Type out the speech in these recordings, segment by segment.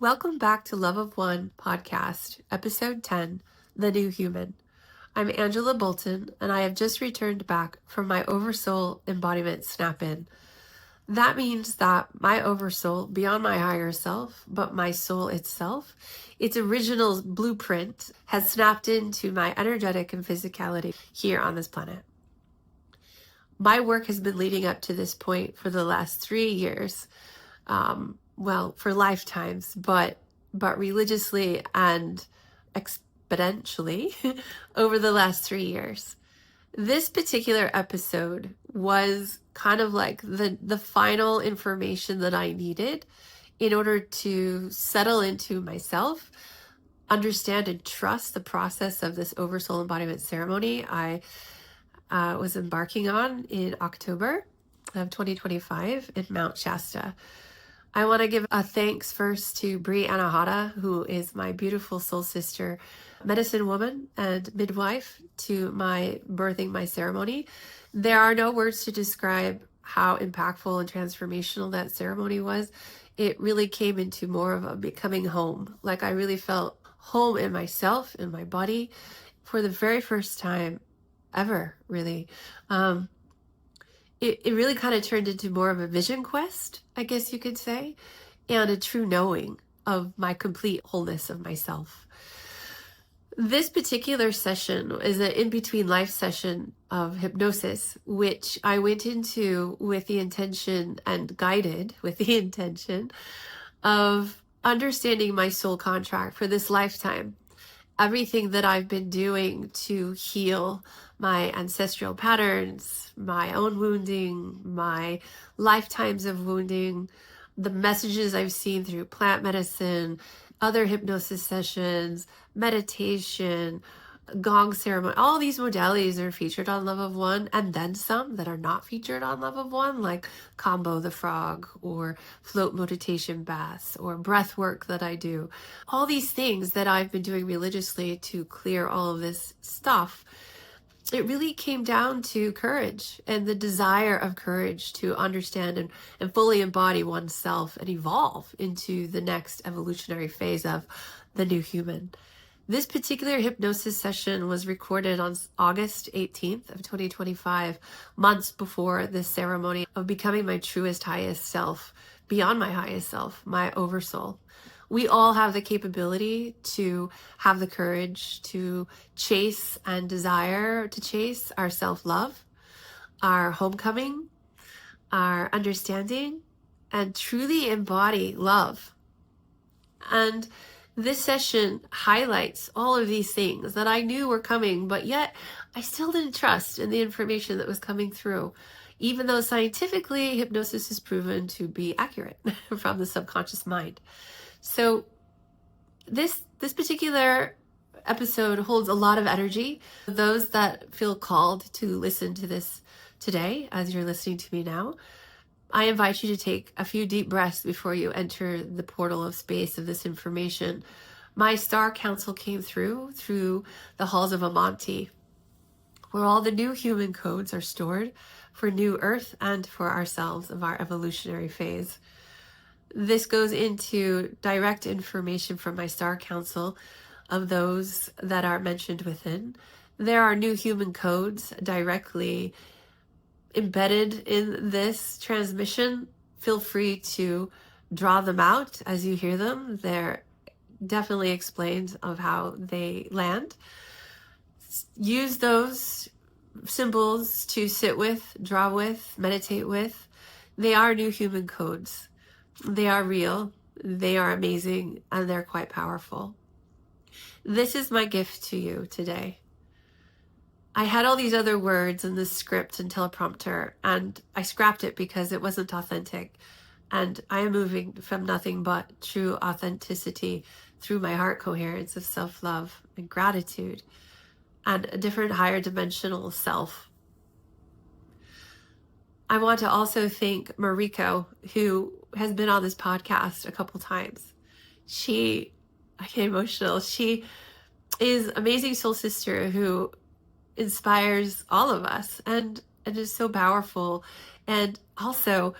Welcome back to Love of One podcast, episode 10, The New Human. I'm Angela Bolton, and I have just returned back from my Oversoul embodiment snap-in. That means that my Oversoul, beyond my higher self, but my soul itself, its original blueprint, has snapped into my energetic and physicality here on this planet. My work has been leading up to this point for the last 3 years. For lifetimes, but religiously and exponentially over the last 3 years. This particular episode was kind of like the final information that I needed in order to settle into myself, understand and trust the process of this Oversoul embodiment ceremony I was embarking on in October of 2025 in Mount Shasta. I want to give a thanks first to Bri Anahata, who is my beautiful soul sister, medicine woman, and midwife to my birthing my ceremony. There are no words to describe how impactful and transformational that ceremony was. It really came into more of a becoming home. Like I really felt home in myself, in my body, for the very first time ever, really. It really kind of turned into more of a vision quest, I guess you could say, and a true knowing of my complete wholeness of myself. This particular session is an in-between life session of hypnosis, which I went into with the intention and guided with the intention of understanding my soul contract for this lifetime. Everything that I've been doing to heal my ancestral patterns, my own wounding, my lifetimes of wounding, the messages I've seen through plant medicine, other hypnosis sessions, meditation, gong ceremony, all these modalities are featured on Love of One, and then some that are not featured on Love of One, like Combo the Frog or float meditation baths or breath work that I do. All these things that I've been doing religiously to clear all of this stuff. It really came down to courage and the desire of courage to understand and fully embody oneself and evolve into the next evolutionary phase of the new human. This particular hypnosis session was recorded on August 18th of 2025, months before the ceremony of becoming my truest, highest self, beyond my highest self, my Oversoul. We all have the capability to have the courage to chase and desire to chase our self-love, our homecoming, our understanding, and truly embody love. And this session highlights all of these things that I knew were coming, but yet I still didn't trust in the information that was coming through, even though scientifically hypnosis is proven to be accurate from the subconscious mind. So this particular episode holds a lot of energy. Those that feel called to listen to this today, as you're listening to me now, I invite you to take a few deep breaths before you enter the portal of space of this information. My star council came through the halls of Amati, where all the new human codes are stored for new earth and for ourselves of our evolutionary phase. This goes into direct information from my star council of those that are mentioned within. There are new human codes directly embedded in this transmission. Feel free to draw them out as you hear them. They're definitely explained of how they land. Use those symbols to sit with, draw with, meditate with. They are new human codes. They are real, they are amazing, and they're quite powerful. This is my gift to you today. I had all these other words in this script and teleprompter, and I scrapped it because it wasn't authentic. And I am moving from nothing but true authenticity through my heart coherence of self-love and gratitude and a different higher dimensional self. I want to also thank Mariko, who has been on this podcast a couple times. I get emotional. She is amazing soul sister who inspires all of us and is so powerful. And also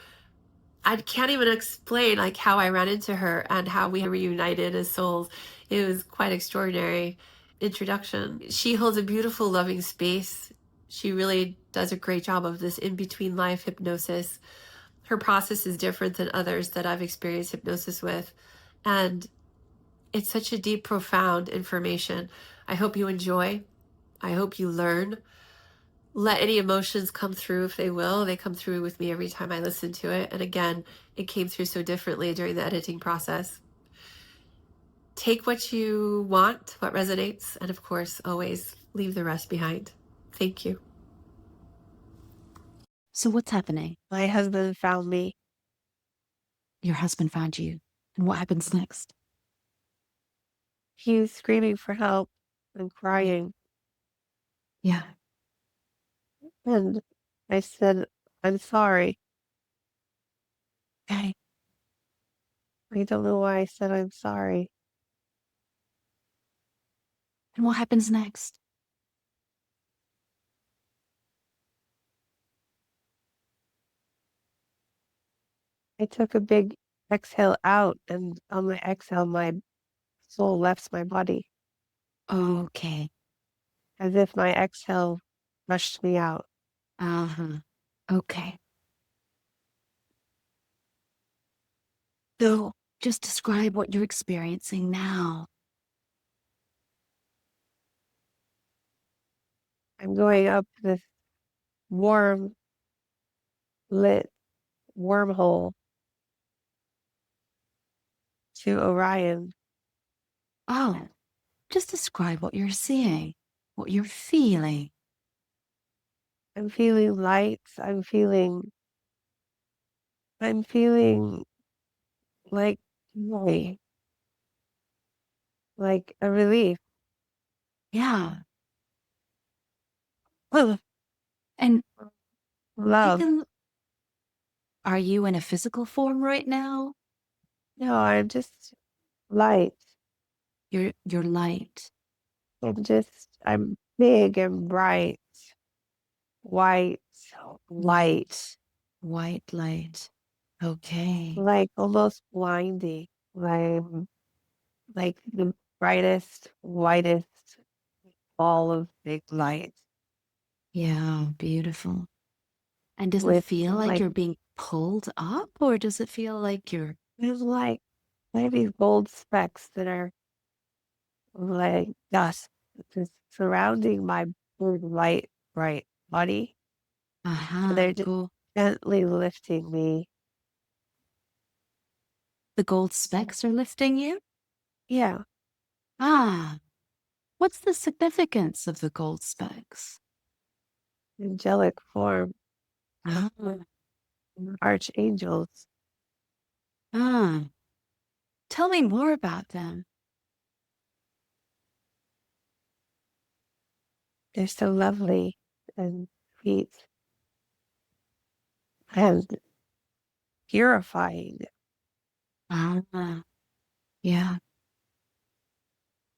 I can't even explain like how I ran into her and how we reunited as souls. It was quite extraordinary introduction. She holds a beautiful, loving space. She really does a great job of this in-between life hypnosis. Her process is different than others that I've experienced hypnosis with. And it's such a deep, profound information. I hope you enjoy. I hope you learn. Let any emotions come through if they will. They come through with me every time I listen to it. And again, it came through so differently during the editing process. Take what you want, what resonates, and of course, always leave the rest behind. Thank you. So what's happening? My husband found me. Your husband found you. And what happens next? He was screaming for help and crying. Yeah. And I said, I'm sorry. Okay. I don't know why I said I'm sorry. And what happens next? I took a big exhale out, and on my exhale, my soul left my body, Okay. as if my exhale rushed me out. Uh-huh. Okay. So just describe what you're experiencing now. I'm going up this warm, lit wormhole to Orion. Oh, just describe what you're seeing, what you're feeling. I'm feeling light. I'm feeling like joy, like a relief. Yeah. Ugh, And take love. a look. Are you in a physical form right now? No, I'm just light. You're light. I'm big and bright, white, light, White. White light. Okay. like almost blinding, like the brightest, whitest ball of big light Yeah, beautiful. And does it with feel like like, you're being pulled up, or does it feel like you're, there's like, I have these gold specks that are like dust just surrounding my big light, bright body. And they're just go, gently lifting me. the gold specks are lifting you? Yeah, Ah, what's the significance of the gold specks? angelic form, Ah, archangels. ah, tell me more about them. They're so lovely and sweet and purifying. Ah, yeah.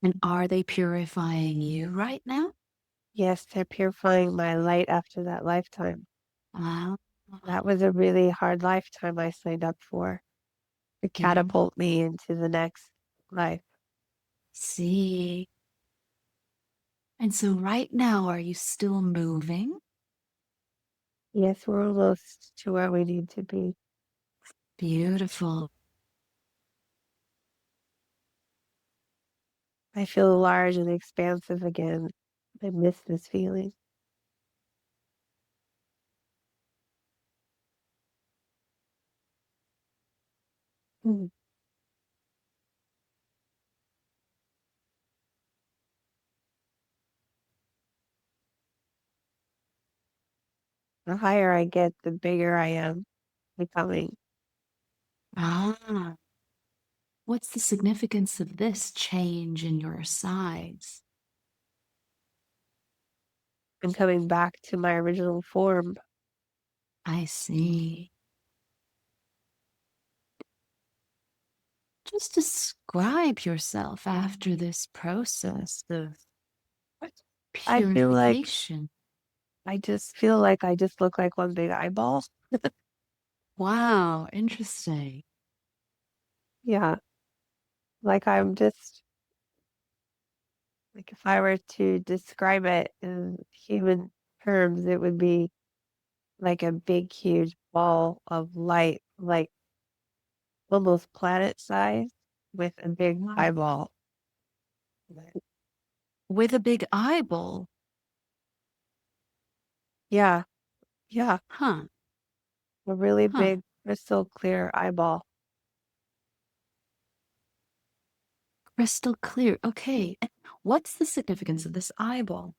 And are they purifying you right now? Yes, they're purifying my light after that lifetime. Ah, That was a really hard lifetime I signed up for to yeah. catapult me into the next life. See. And so right now, are you still moving? Yes, we're almost to where we need to be. Beautiful. I feel large and expansive again. I miss this feeling. Mm. The higher I get, the bigger I am becoming. Ah, what's the significance of this change in your size? I'm coming back to my original form. I see. Just describe yourself after this process of I feel like purification. I just feel like I just look like one big eyeball. Wow, interesting. Yeah. Like I'm just like if I were to describe it in human terms, it would be like a big, huge ball of light, like almost planet size with a big Wow. eyeball. With a big eyeball. Yeah, yeah, Huh, a really huh. big crystal clear eyeball. Crystal clear. Okay. And what's the significance of this eyeball?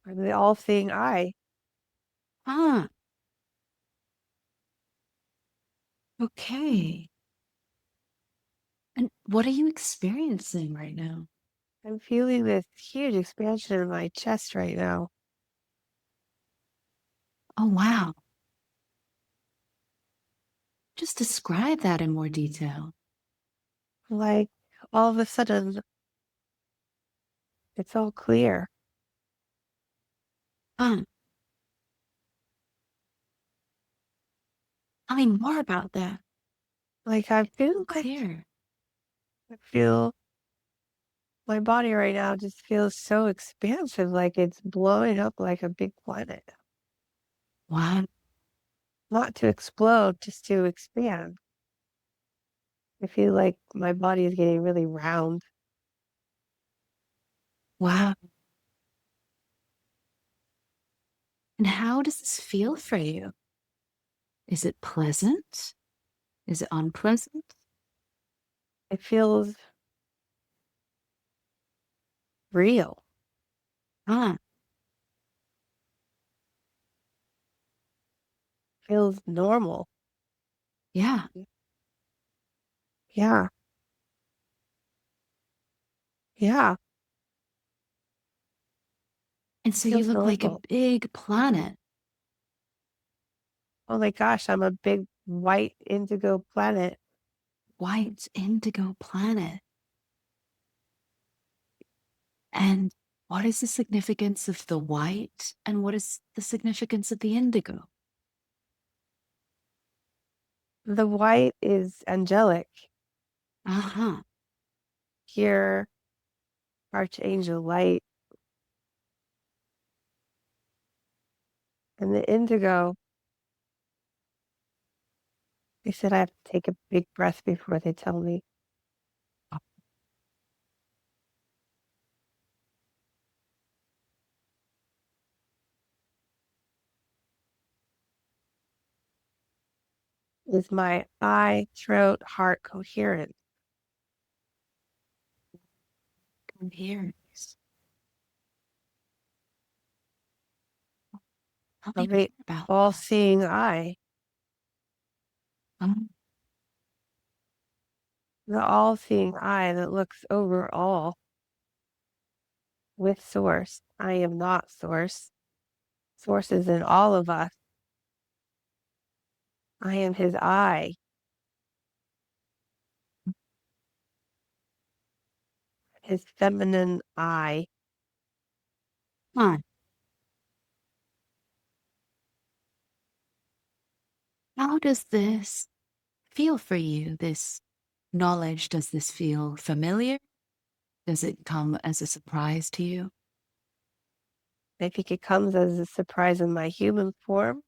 Or the all-seeing eye. Ah, okay. And what are you experiencing right now? I'm feeling this huge expansion in my chest right now. Oh, wow. Just describe that in more detail. Like all of a sudden, it's all clear. Ah, tell me more about that. Like I It's feel so like clear. I feel my body right now just feels so expansive, like it's blowing up like a big planet. Wow. Not to explode, just to expand. I feel like my body is getting really round. Wow. And how does this feel for you? Is it pleasant? Is it unpleasant? It feels real. Ah, Feels normal. yeah. Yeah, yeah, And so you feels look like a normal. big planet, Oh my gosh, I'm a big white indigo planet. white indigo planet. And what is the significance of the white? And what is the significance of the indigo? The white is angelic, Uh huh. pure archangel light. And the indigo, they said I have to take a big breath before they tell me, is my eye, throat, heart coherent. Coherence. Tell me Of more the about all that. seeing eye, Um, the all seeing eye that looks over all with source. I am not source. Source is in all of us. I am his eye, his feminine eye. huh. How does this feel for you? This knowledge, does this feel familiar? Does it come as a surprise to you? I think it comes as a surprise in my human form,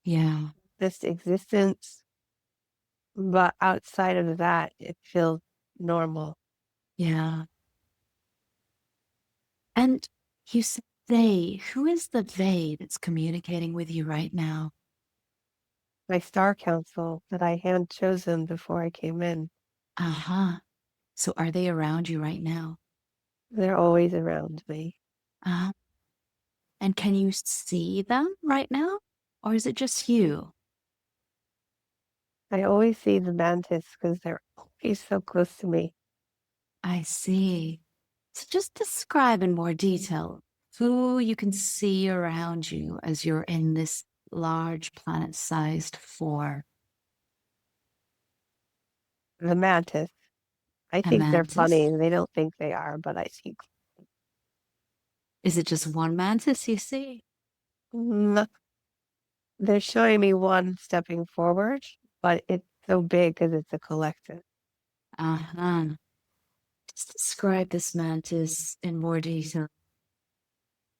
Yeah, this existence. But outside of that, it feels normal. yeah. And you said they. Who is the they that's communicating with you right now? My star council that I hand chosen before I came in, Uh huh. So are they around you right now? they're always around me. Uh, and can you see them right now? Or is it just you? I always see the mantis because they're always so close to me. I see. So just describe in more detail who you can see around you as you're in this large planet sized four. The mantis. I A think they're funny. mantis? They don't think they are, but I think Is it just one mantis you see? Mm, they're showing me one stepping forward, but it's so big because it's a collective. Uh-huh. Just describe this mantis in more detail.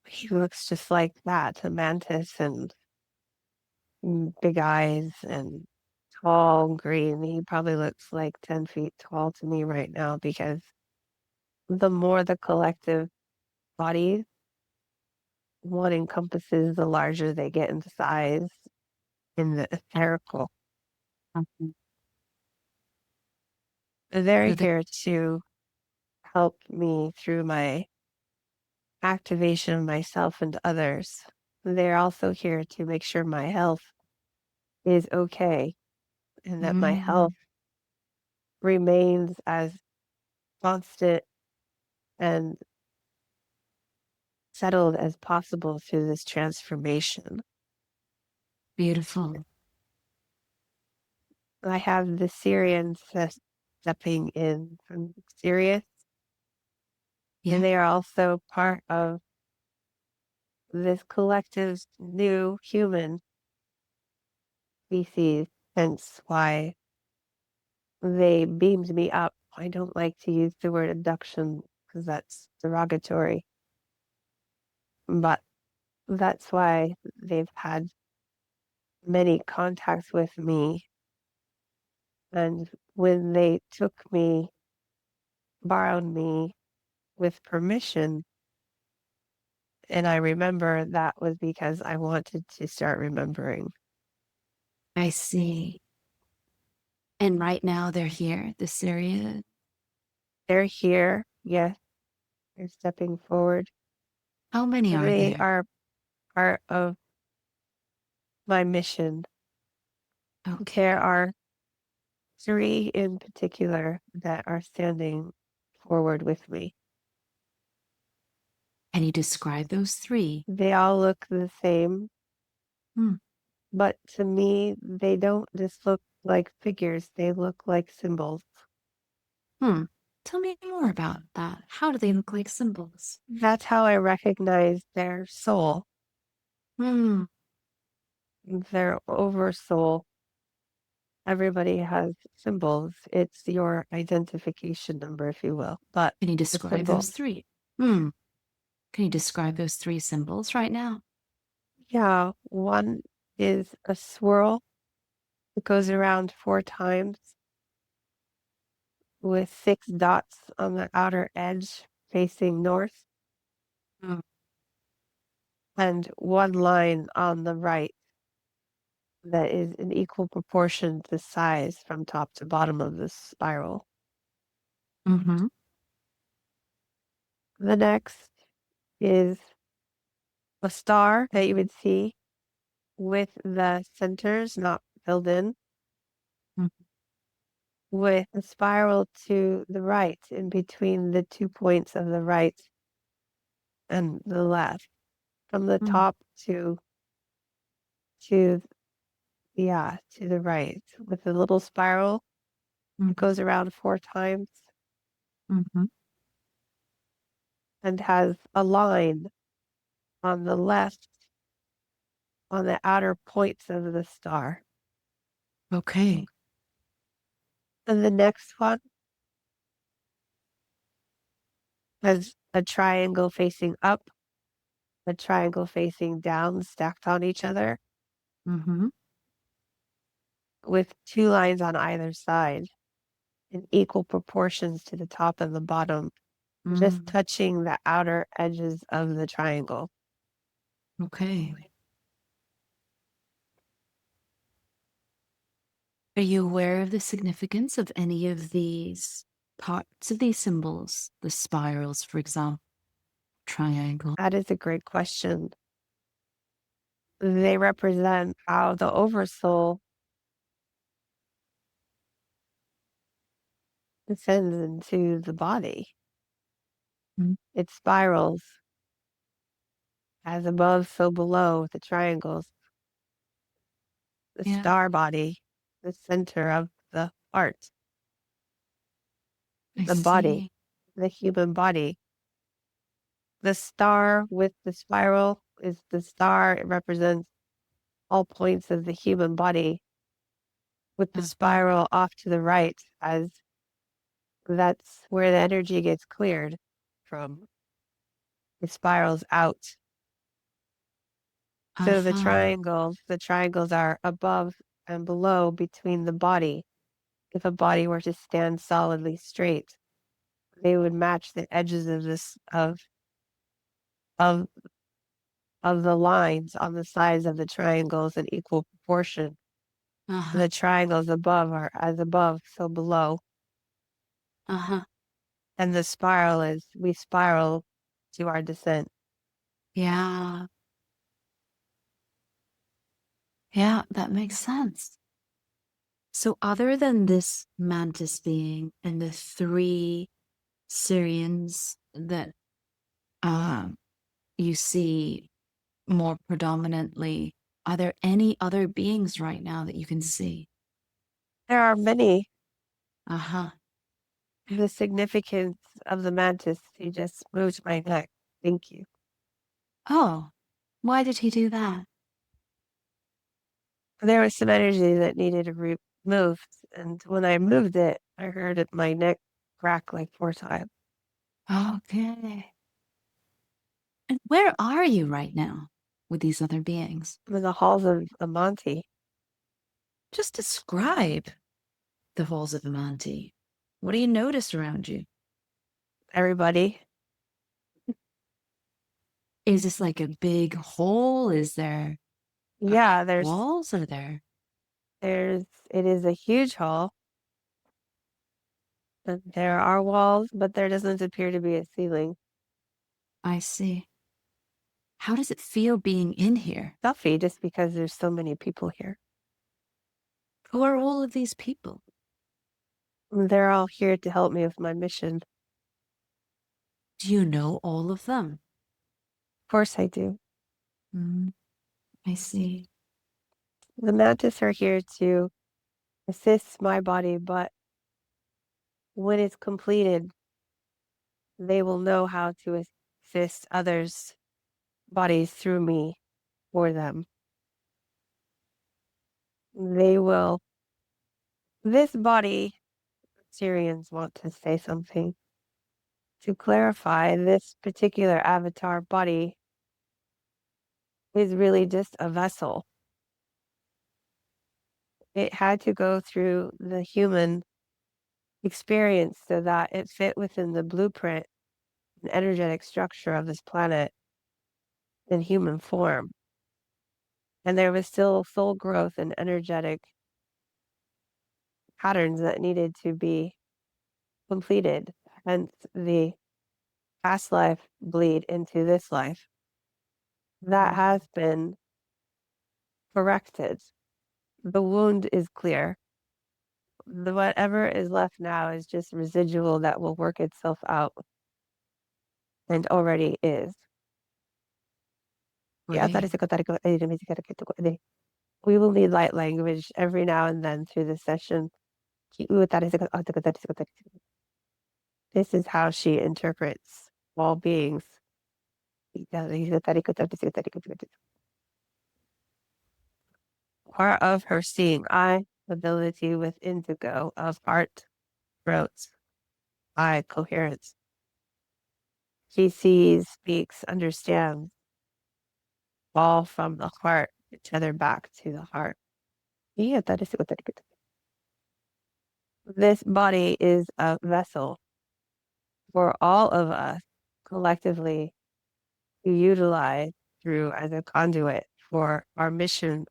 He looks just like that, a mantis, and big eyes and tall, green. He probably looks like 10 feet tall to me right now because the more the collective body one encompasses, the larger they get in size in the etherical. Mhm. They're So here to help me through my activation of myself and others. They're also here to make sure my health is okay and that my health remains as constant and settled as possible through this transformation. beautiful. I have the Syrians stepping in from Sirius, Yeah. and they are also part of this collective new human species, hence why they beamed me up. I don't like to use the word abduction because that's derogatory, but that's why they've had many contacts with me. And when they took me, borrowed me with permission, and I remember that was because I wanted to start remembering. I see. And right now they're here, the Syria. They're here, yes, they're stepping forward. How many are They there? are part of my mission. Okay. There are 3 in particular that are standing forward with me. Can you describe those 3? They all look the same, Hmm. but to me, they don't just look like figures, they look like symbols. Hmm. Tell me more about that. How do they look like symbols? That's how I recognize their soul, Hmm. their oversoul. Everybody has symbols. It's your identification number, if you will, but Can you the describe symbol. those 3? Hmm. Can you describe those 3 symbols right now? Yeah, one is a swirl. It goes around 4 times with 6 dots on the outer edge facing north Hmm. and 1 line on the right that is in equal proportion to size from top to bottom of the spiral. Mm-hmm. The next is a star that you would see with the centers not filled in, with a spiral to the right in between the 2 points of the right and the left, from the Mm-hmm. top to yeah, to the right, with a little spiral. It goes around 4 times Mm-hmm. and has a line on the left on the outer points of the star. Okay. And the next one has a triangle facing up, a triangle facing down, stacked on each other, Mm-hmm. with 2 lines on either side in equal proportions to the top and the bottom, just Mm. touching the outer edges of the triangle. Okay. Are you aware of the significance of any of these parts of these symbols? The spirals, for example, triangle. That is a great question. They represent how the Oversoul descends into the body. Mm. It spirals as above, so below with the triangles. The Yeah, star body, the center of the heart, I the body, see. the human body. The star with the spiral is the star. It represents all points of the human body, with the spiral off to the right, as that's where the energy gets cleared from. It spirals out. So the triangles are above and below between the body. If a body were to stand solidly straight, they would match the edges of of the lines on the sides of the triangles in equal proportion. The triangles above are as above, so below. And the spiral is, we spiral to our descent. Yeah. Yeah, that makes sense. So other than this mantis being and the 3 Syrians that you see more predominantly, are there any other beings right now that you can see? There are many. Uh-huh. The significance of the mantis, he just moved my neck. Thank you. Oh, why did he do that? There was some energy that needed to be moved, and when I moved it, I heard my neck crack like 4 times. Okay. And where are you right now with these other beings? I'm in the halls of Amante. Just describe the halls of Amante. What do you notice around you? Everybody. Is this like a big hole? Is there Yeah, walls? Are there? it is a huge hall. And there are walls, but there doesn't appear to be a ceiling. I see. How does it feel being in here? Stuffy, just because there's so many people here. Who are all of these people? They're all here to help me with my mission. Do you know all of them? Of course I do. I see. The mantis are here to assist my body, but when it's completed, they will know how to assist others' bodies through me for them. They will. This body, Syrians want to say something. To clarify, this particular avatar body is really just a vessel. It had to go through the human experience so that it fit within the blueprint and energetic structure of this planet in human form. And there was still soul growth and energetic patterns that needed to be completed, hence the past life bleed into this life. That has been corrected. The wound is clear. Whatever is left now is just residual that will work itself out and already is. We will need light language every now and then through the session. This is how she interprets all beings. Part of her seeing eye ability with indigo of heart, throat, eye coherence. She sees, speaks, understands, all from the heart, tether back to the heart. This body is a vessel for all of us collectively to utilize through as a conduit for our mission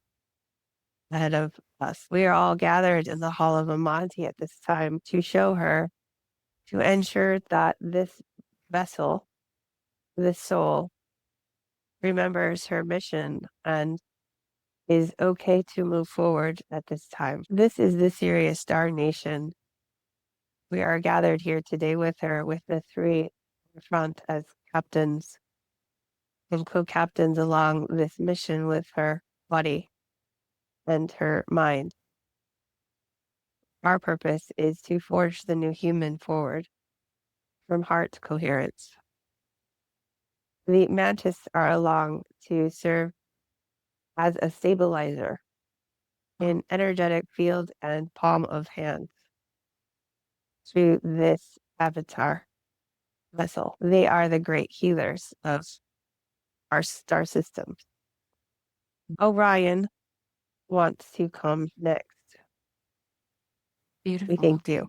ahead of us. We are all gathered in the Hall of Amante at this time to show her, to ensure that this vessel, this soul, remembers her mission and is okay to move forward at this time. This is the Sirius Star Nation. We are gathered here today with her, with the 3 in front as captains and co-captains along this mission with her body and her mind. Our purpose is to forge the new human forward from heart coherence. The mantis are along to serve as a stabilizer in energetic field and palm of hand through this avatar vessel. They are the great healers of our star system. Orion wants to come next. We Beautiful. thank you.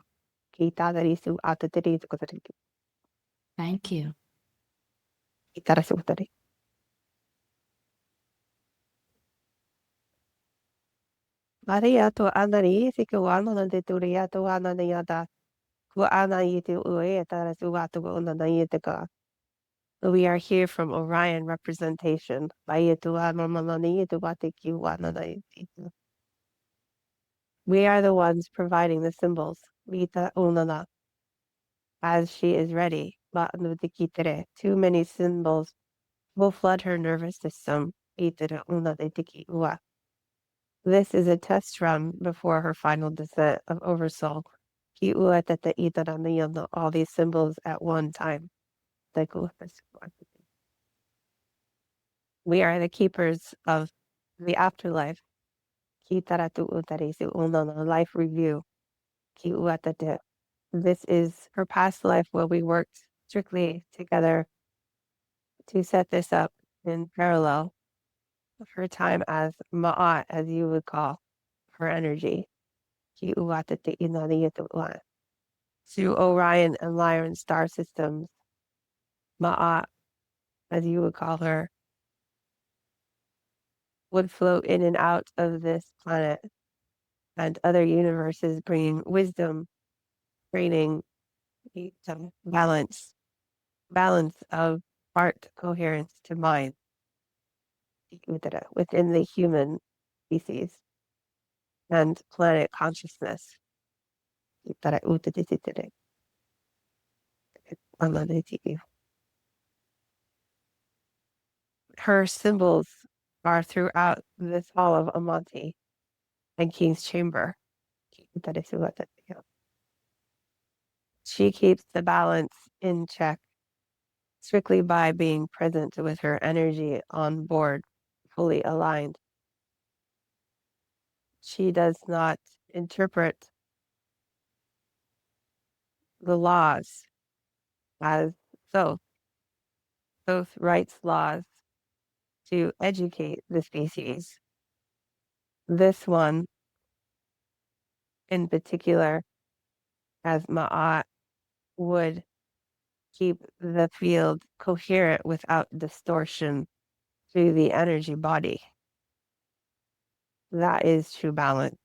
Thank you. Maria to anani sikuano na de turia to ananiata. We are here from Orion representation. We are the ones providing the symbols. As she is ready. Too many symbols will flood her nervous system. This is a test run before her final descent of Oversoul. All these symbols at one time. We are the keepers of the afterlife. Life review. This is her past life where we worked strictly together to set this up in parallel. Her time as Ma'at, as you would call her energy. Through Orion and Lyran star systems, Ma'at, as you would call her, would float in and out of this planet and other universes, bringing wisdom, training, balance of heart coherence to mind within the human species and planet consciousness. Her symbols are throughout this hall of Amati and King's Chamber. She keeps the balance in check strictly by being present with her energy on board, fully aligned. She does not interpret the laws as Thoth. Thoth writes laws to educate the species. This one, in particular, as Ma'at, would keep the field coherent without distortion through the energy body. That is true balance.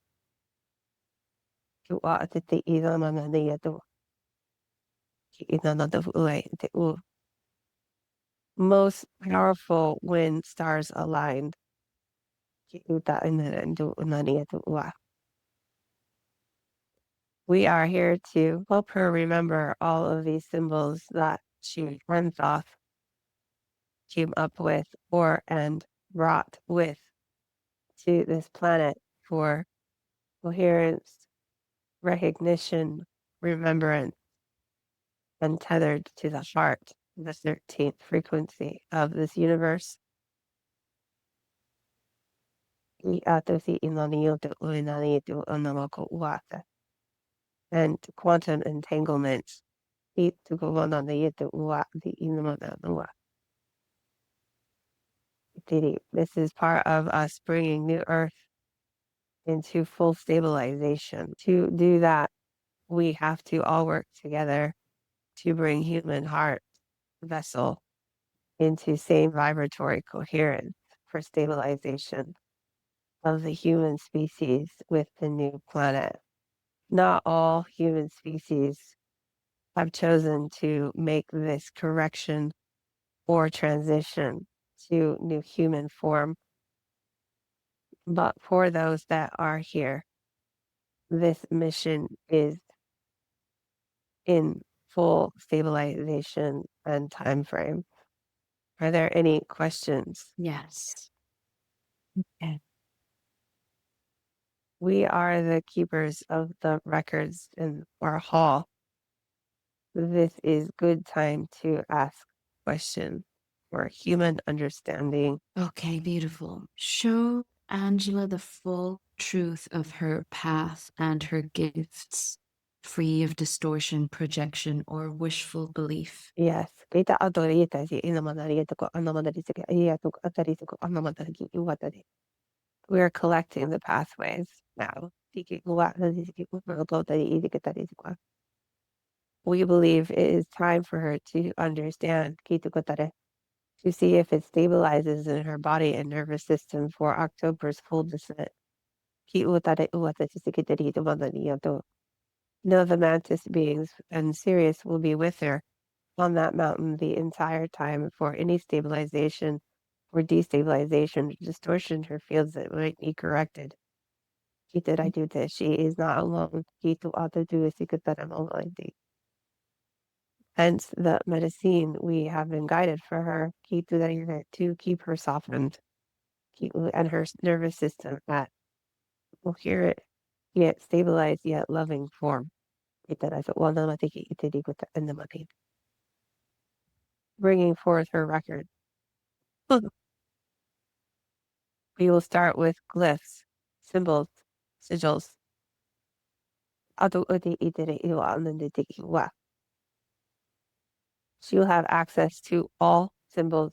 Most powerful when stars aligned. We are here to help her remember all of these symbols that she runs off, came up with, and brought with to this planet for coherence, recognition, remembrance, and tethered to the heart, the 13th frequency of this universe. And quantum entanglement. This is part of us bringing New Earth into full stabilization. To do that, we have to all work together to bring human heart vessel into same vibratory coherence for stabilization of the human species with the new planet. Not all human species have chosen to make this correction or transition to new human form. But for those that are here, this mission is in full stabilization and time frame. Are there any questions? Yes. Okay. We are the keepers of the records in our hall. This is good time to ask questions. for human understanding. Okay, beautiful. Show Angela the full truth of her path and her gifts, free of distortion, projection, or wishful belief. Yes. Kita autorita si inamanari ko anamanari si iya to atari ko anamanari iwatari. We are collecting the pathways now. We believe it is time for her to understand to see if it stabilizes in her body and nervous system for October's full descent. Know the mantis beings and Sirius will be with her on that mountain the entire time for any stabilization or destabilization, distortion her fields that might be corrected. I do this. She is not alone. Hence the medicine we have been guided for her to keep her softened and her nervous system at coherent yet stabilized yet loving form. Bringing forth her record. We will start with glyphs, symbols, sigils. She will have access to all symbols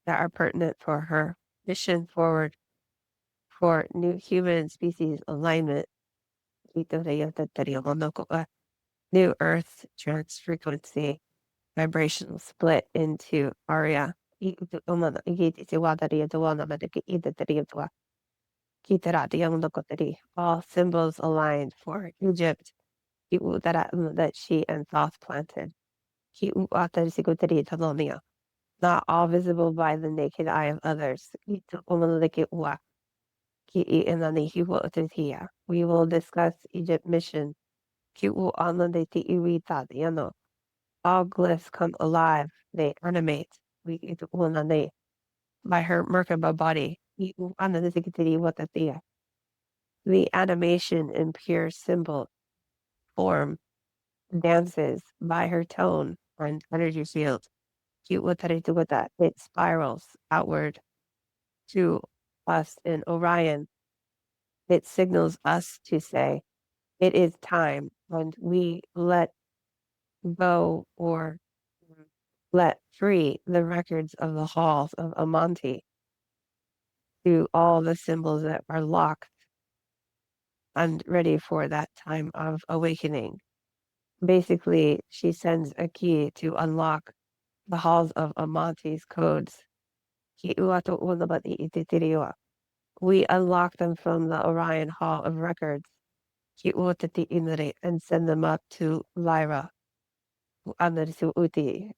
that are pertinent for her mission forward for new human species alignment. New Earth trans frequency vibrational split into aria. All symbols aligned for Egypt that she and Thoth planted. Not all visible by the naked eye of others. We will discuss Egypt mission. All glyphs come alive. They animate. By her Merkaba body. The animation in pure symbol form dances by her tone and energy field. It spirals outward to us in Orion. It signals us to say, it is time, and we let go or let free the records of the halls of Amante to all the symbols that are locked and ready for that time of awakening. Basically, she sends a key to unlock the halls of Amante's codes. We unlock them from the Orion Hall of Records and send them up to Lyra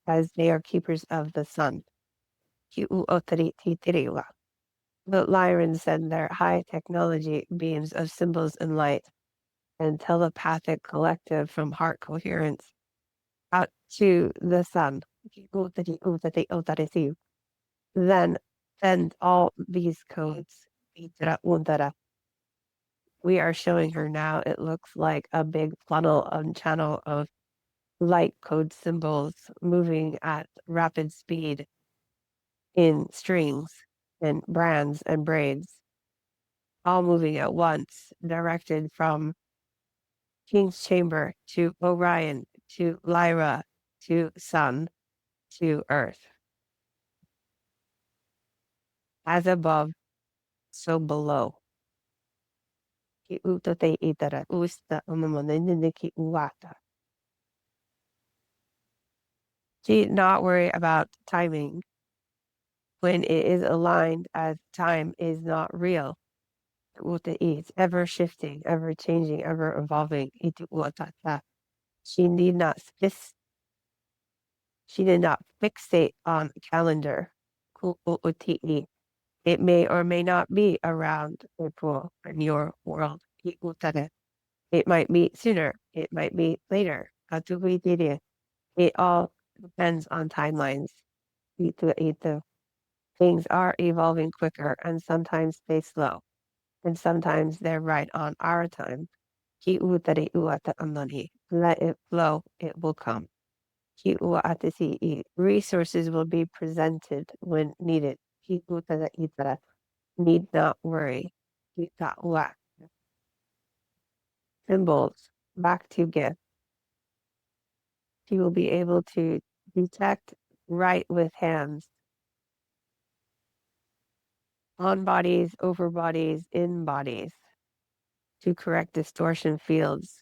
as they are keepers of the sun. The Lyrans send their high technology beams of symbols and light and telepathic collective from heart coherence out to the sun. Then send all these codes. We are showing her now. It looks like a big funnel and channel of light code symbols moving at rapid speed in strings and brands and braids, all moving at once, directed from King's Chamber to Orion to Lyra to Sun to Earth. As above, so below. Do not worry about timing when it is aligned, as time is not real. It's ever shifting, ever changing, ever evolving. She need not fixate on calendar. It may or may not be around April in your world. It might be sooner. It might be later. It all depends on timelines. Things are evolving quicker, and sometimes they slow, and sometimes they're right on our time. Let it flow, it will come. Resources will be presented when needed. Need not worry. Symbols, back to gift. She will be able to detect right with hands, on bodies, over bodies, in bodies, to correct distortion fields,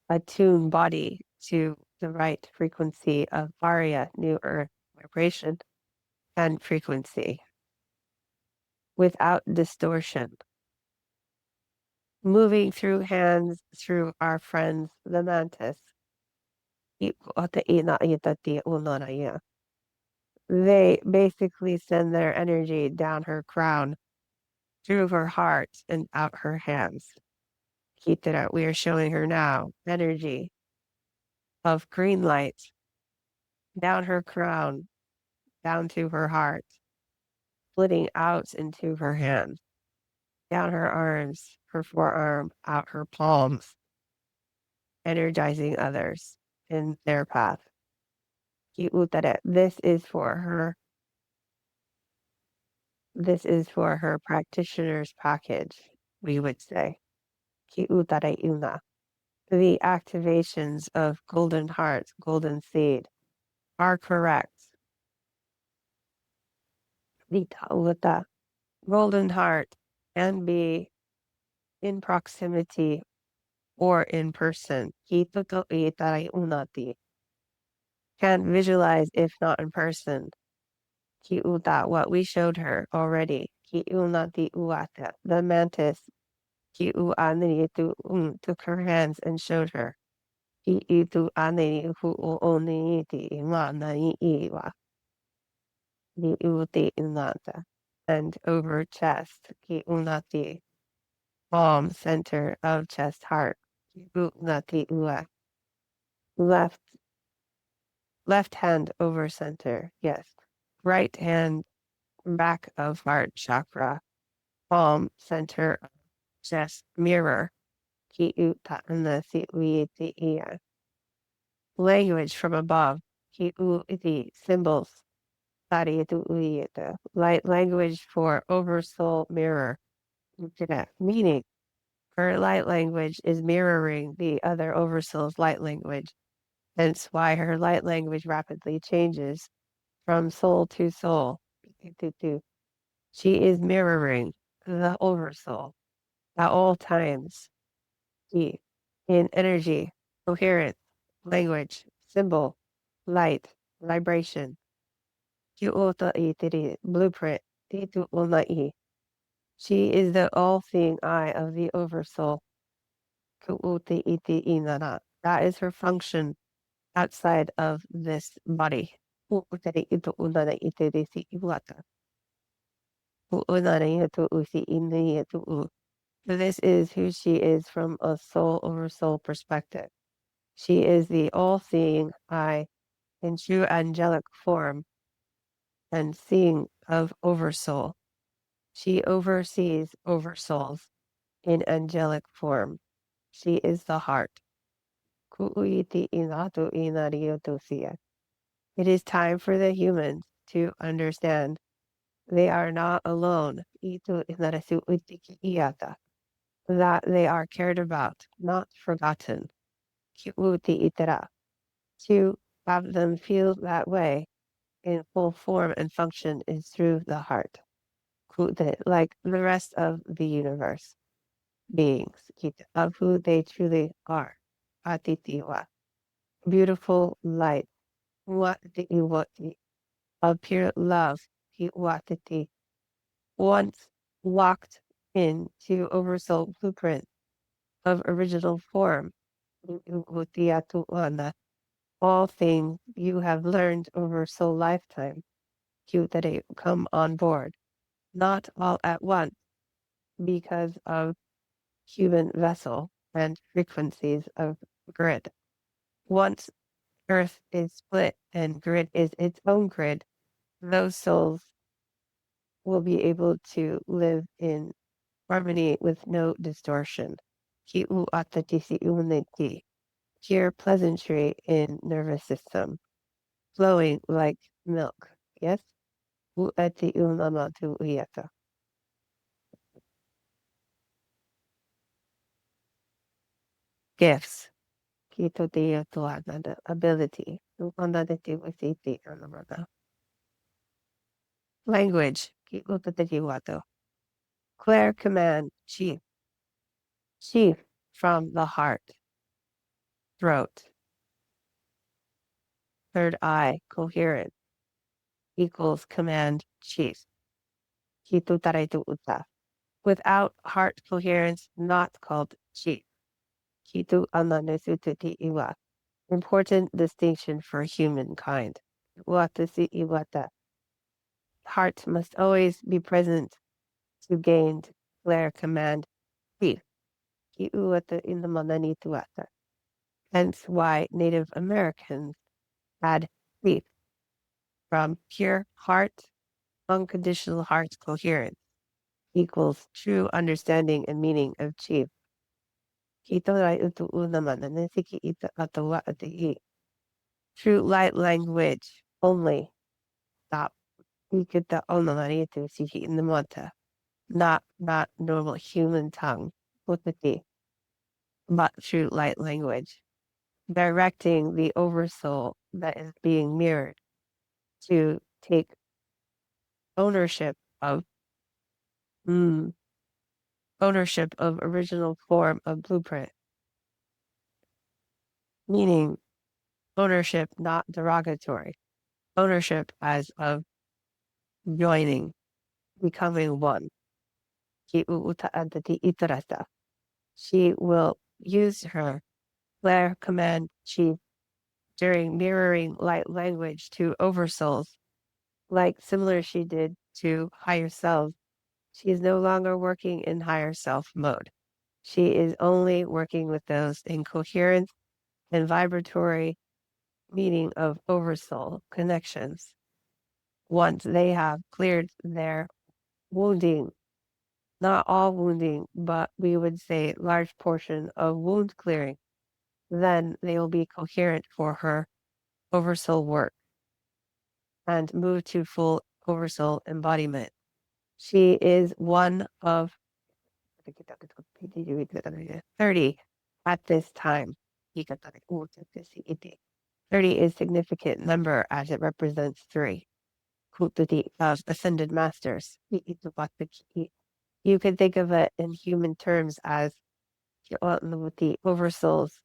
attune body to the right frequency of Arya, new earth vibration and frequency, without distortion. Moving through hands through our friends, the mantis. They basically send their energy down her crown, through her heart, and out her hands. Kitara, we are showing her now energy of green light down her crown, down to her heart, splitting out into her hands, down her arms, her forearm, out her palms, energizing others in their path. This is for her. This is for her practitioner's package, we would say. The activations of golden heart, golden seed are correct. Golden heart can be in proximity or in person. Can visualize if not in person. What we showed her already. The mantis took her hands and showed her. And over chest, palm center of chest heart. Left left hand over center, yes. Right hand back of heart chakra, palm center of chest mirror. Language from above. Symbols. Light language for oversoul mirror. Meaning, her light language is mirroring the other oversoul's light language. Hence why her light language rapidly changes from soul to soul. She is mirroring the oversoul at all times. In energy, coherence, language, symbol, light, vibration. Blueprint. She is the all-seeing eye of the oversoul. That is her function outside of this body. This is who she is from a soul over soul perspective. She is the all-seeing eye in true angelic form and seeing of oversoul. She oversees oversouls in angelic form. She is the heart. It is time for the humans to understand they are not alone. That they are cared about, not forgotten. To have them feel that way in full form and function is through the heart. Like the rest of the universe beings, of who they truly are. Beautiful light. Of pure love. Once walked into Oversoul blueprint of original form. All things you have learned over soul lifetime. That come on board. Not all at once because of human vessel and frequencies of grid. Once Earth is split and grid is its own grid, those souls will be able to live in harmony with no distortion. pure pleasantry in nervous system, flowing like milk. Yes? Uati umama tu uyata. Gifts. Kito te tuanada. Ability. Upanda te wasiti anamada. Language. Kito te wato. Clear command. Chief. Chief from the heart. Throat. Third eye. Coherent. Equals command. Chief. Kito taretu uta. Without heart coherence, not called chief. Kitu ananesututi iwa. Important distinction for humankind. Watasi iwata. Heart must always be present to gain clear command. Chief. Ki uwata in the manani tuata. Hence why Native Americans had chief from pure heart, unconditional heart coherence equals true understanding and meaning of chief. True light language only. Stop. Not normal human tongue. But true light language. Directing the oversoul that is being mirrored to take ownership of original form of blueprint. Meaning ownership not derogatory. Ownership as of joining, becoming one. She will use her Claire command chief during mirroring light language to oversouls, like similar she did to higher self. She is no longer working in higher self mode. She is only working with those in coherence and vibratory meaning of oversoul connections. Once they have cleared their wounding, not all wounding, but we would say large portion of wound clearing, then they will be coherent for her oversoul work and move to full oversoul embodiment. She is one of 30 at this time. 30 is significant number as it represents 3 of ascended masters. You can think of it in human terms as the oversouls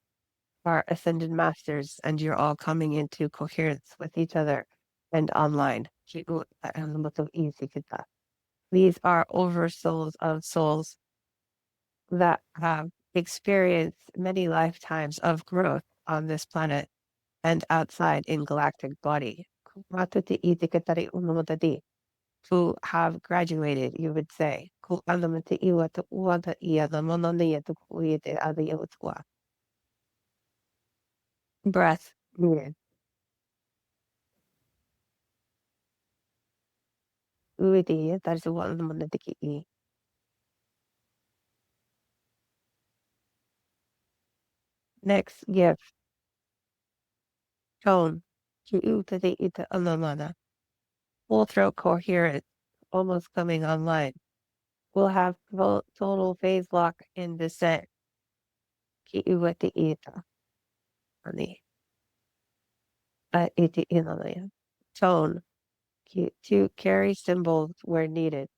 are ascended masters and you're all coming into coherence with each other and online. These are oversouls of souls that have experienced many lifetimes of growth on this planet and outside in galactic body. Who have graduated, you would say. Breath needed. Next gift. Tone. Full throat coherence, almost coming online. We'll have total phase lock in descent. Tone. To carry symbols where needed.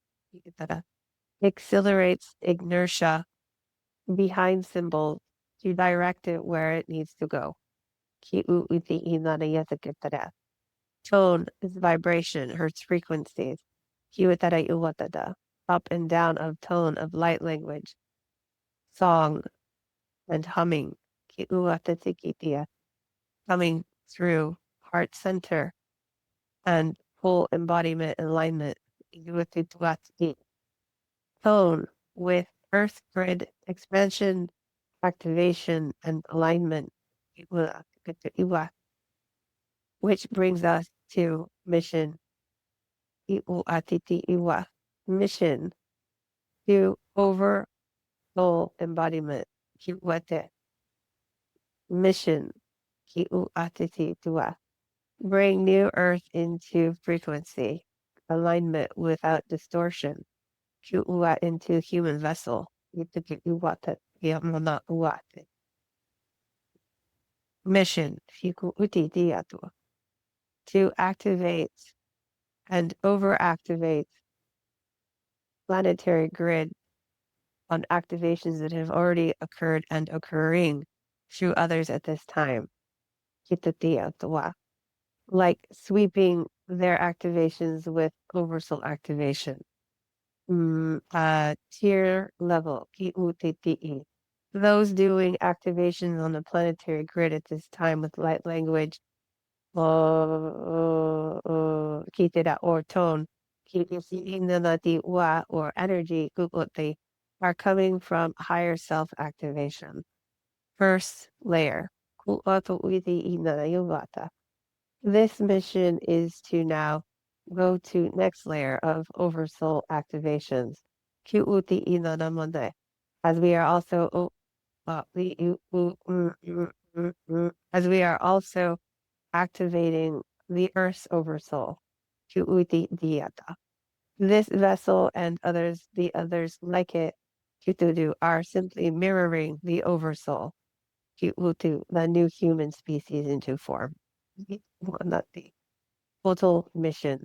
Accelerates inertia behind symbols to direct it where it needs to go. Tone is vibration, hertz frequencies. Up and down of tone of light language, song, and humming. Coming through heart center and full embodiment alignment. Tone with earth grid expansion, activation, and alignment. Which brings us to mission. Mission to oversoul embodiment. mission, ki'u atiti tua. Bring new earth into frequency, alignment without distortion. Ki'ua into human vessel. Ituki'uwata yamana uate. Mission, fiku uti diatua. To activate and overactivate planetary grid on activations that have already occurred and occurring through others at this time. Kitatiatua. Like sweeping their activations with oversoul activation. Tier level, ki'utiti'i. Those doing activations on the planetary grid at this time with light language, kitira or tone, kitisi'inanati wa or energy, kukuti, are coming from higher self activation. First layer, ku'atu uiti inanayubata. This mission is to now go to next layer of oversoul activations. Kyuuti inanamande. As we are also as we are also activating the Earth's oversoul. Kyuuti diata. This vessel and others, the others like it, Kyutudu, are simply mirroring the oversoul. Kyuutu, the new human species into form. Not the total mission.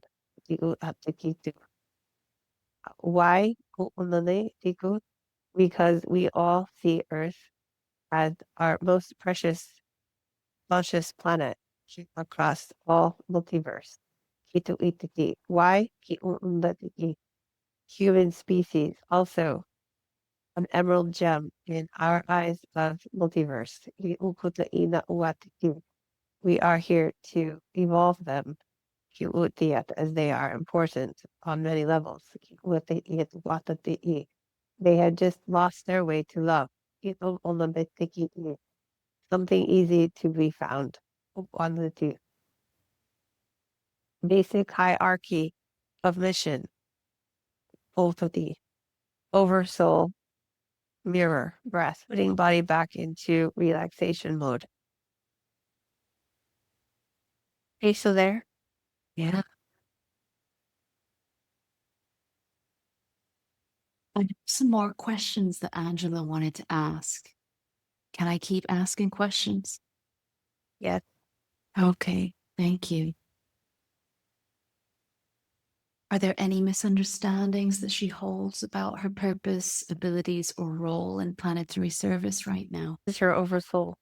Why? Because we all see Earth as our most precious conscious planet across all multiverse. Why? Human species, also an emerald gem in our eyes of multiverse. We are here to evolve them as they are important on many levels. They had just lost their way to love. Something easy to be found. On the basic hierarchy of mission. Oversoul, mirror, breath, putting body back into relaxation mode. Are you still there? Yeah. I have some more questions that Angela wanted to ask. Can I keep asking questions? Yes. Okay, thank you. Are there any misunderstandings that she holds about her purpose, abilities, or role in planetary service right now? This is her oversoul.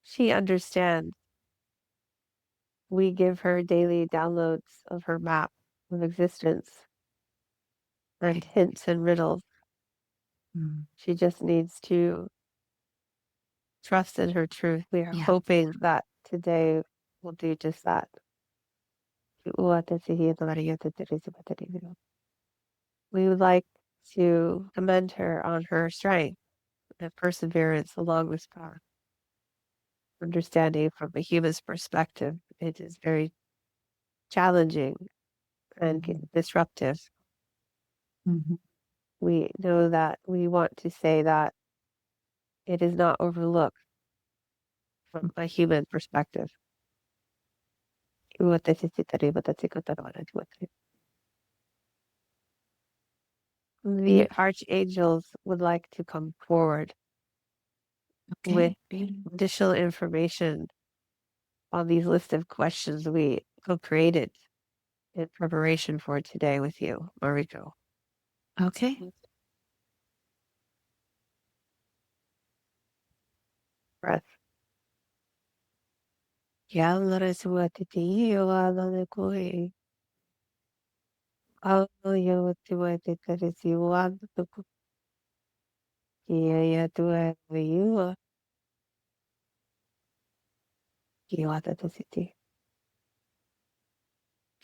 She understands. We give her daily downloads of her map of existence and hints and riddles. She just needs to trust in her truth. We are hoping that today will do just that. We would like to commend her on her strength and perseverance along this path. Understanding from a human's perspective, it is very challenging and disruptive. We know that we want to say that it is not overlooked from a human perspective. The archangels would like to come forward with additional information on these list of questions we co-created in preparation for today with you, Mariko. Okay. Breath.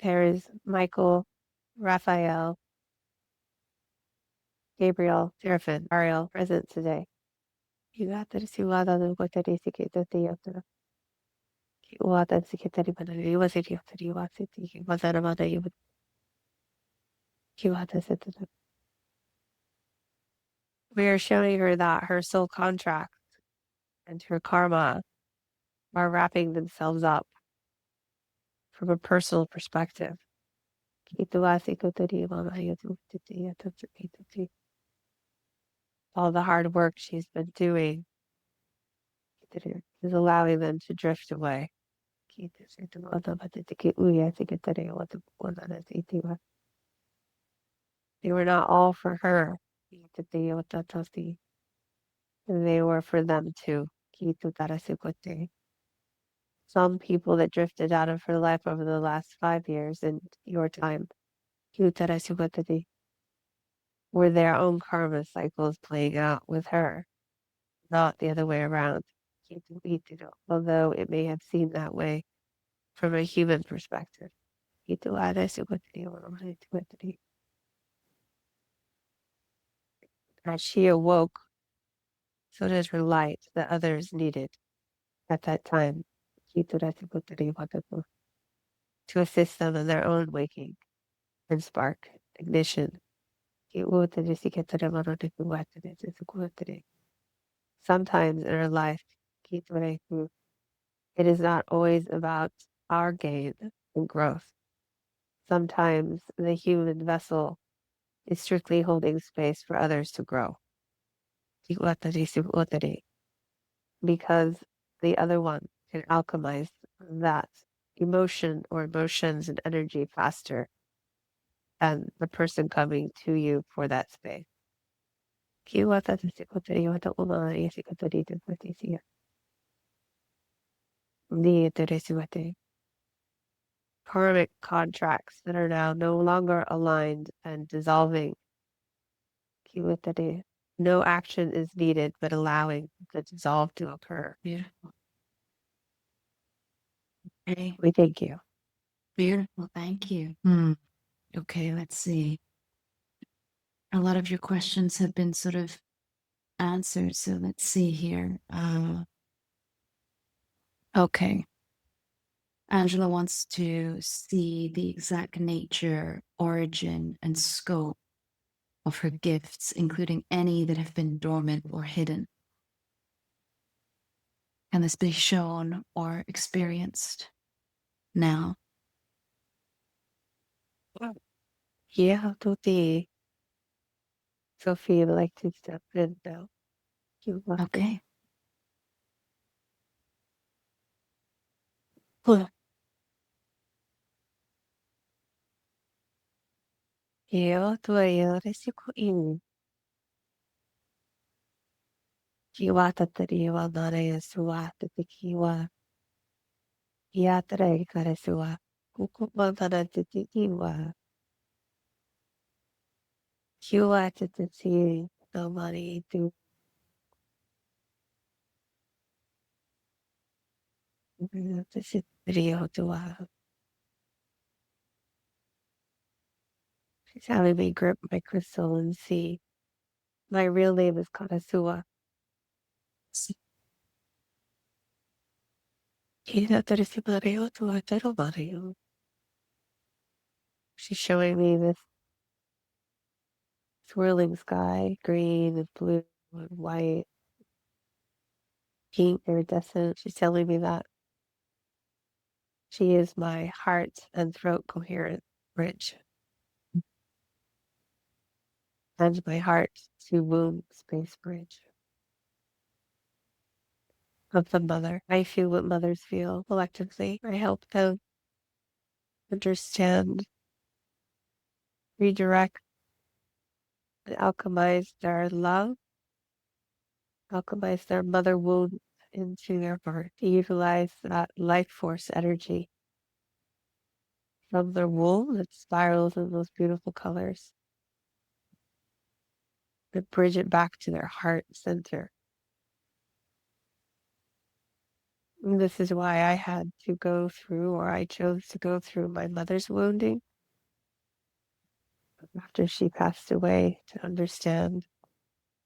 There is Michael, Raphael, Gabriel, Seraphim, Ariel present today. We are showing her that her soul contract, and her karma are wrapping themselves up from a personal perspective. All the hard work she's been doing is allowing them to drift away. They were not all for her. They were for them too. Some people that drifted out of her life over the last 5 years in your time were their own karma cycles playing out with her, not the other way around. Although it may have seemed that way from a human perspective. As she awoke, so did her light that others needed at that time to assist them in their own waking and spark ignition. Sometimes in our life, it is not always about our gain and growth. Sometimes the human vessel is strictly holding space for others to grow. Because the other one can alchemize that emotion or emotions and energy faster than the person coming to you for that space. Karmic contracts that are now no longer aligned and dissolving. No action is needed, but allowing the dissolve to occur. Beautiful. Okay. We thank you. Beautiful. Thank you. Okay, let's see. A lot of your questions have been sort of answered. So let's see here. Okay. Angela wants to see the exact nature, origin, and scope of her gifts, including any that have been dormant or hidden. Can this be shown or experienced now? Yeah, Tuti. Sophie would like to step in now. You want Okay. to. Io tu io resiku in. Kiwa tatari wa nare yasua tatikiwa. Yatra karesua. Kuku mantana tatikiwa. Kiwa tatati no money to. This is video to She's having me grip my crystal and see. My real name is Karasua. She's showing me this swirling sky, green and blue and white, pink, iridescent. She's telling me that she is my heart and throat coherent bridge. And my heart to womb space bridge of the mother. I feel what mothers feel collectively. I help them understand, redirect, and alchemize their love, alchemize their mother wound into their birth, to utilize that life force energy from their womb that spirals in those beautiful colors, and bridge it back to their heart center. And this is why I had to go through, or I chose to go through my mother's wounding after she passed away, to understand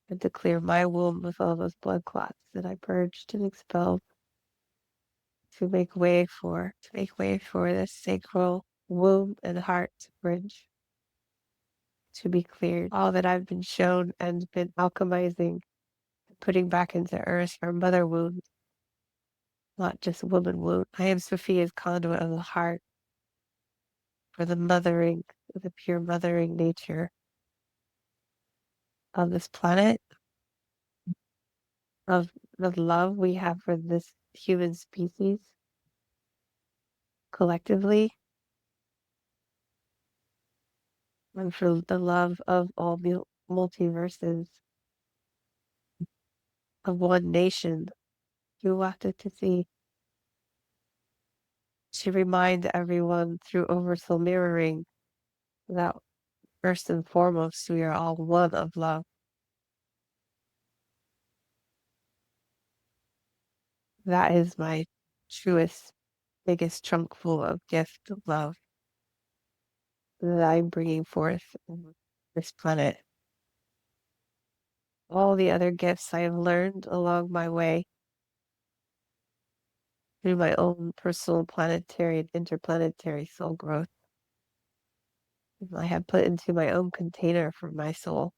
and to clear my womb with all those blood clots that I purged and expelled, to make way for this sacral womb and heart bridge to be cleared. All that I've been shown and been alchemizing, putting back into earth our mother wound, not just woman wound. I am Sophia's conduit of the heart for the mothering, the pure mothering nature of this planet, of the love we have for this human species collectively, and for the love of all multiverses of one nation. You wanted to see, to remind everyone through Oversoul mirroring that first and foremost, we are all one of love. That is my truest, biggest trunk full of gift of love that I'm bringing forth on this planet. All the other gifts I have learned along my way through my own personal planetary and interplanetary soul growth, I have put into my own container for my soul.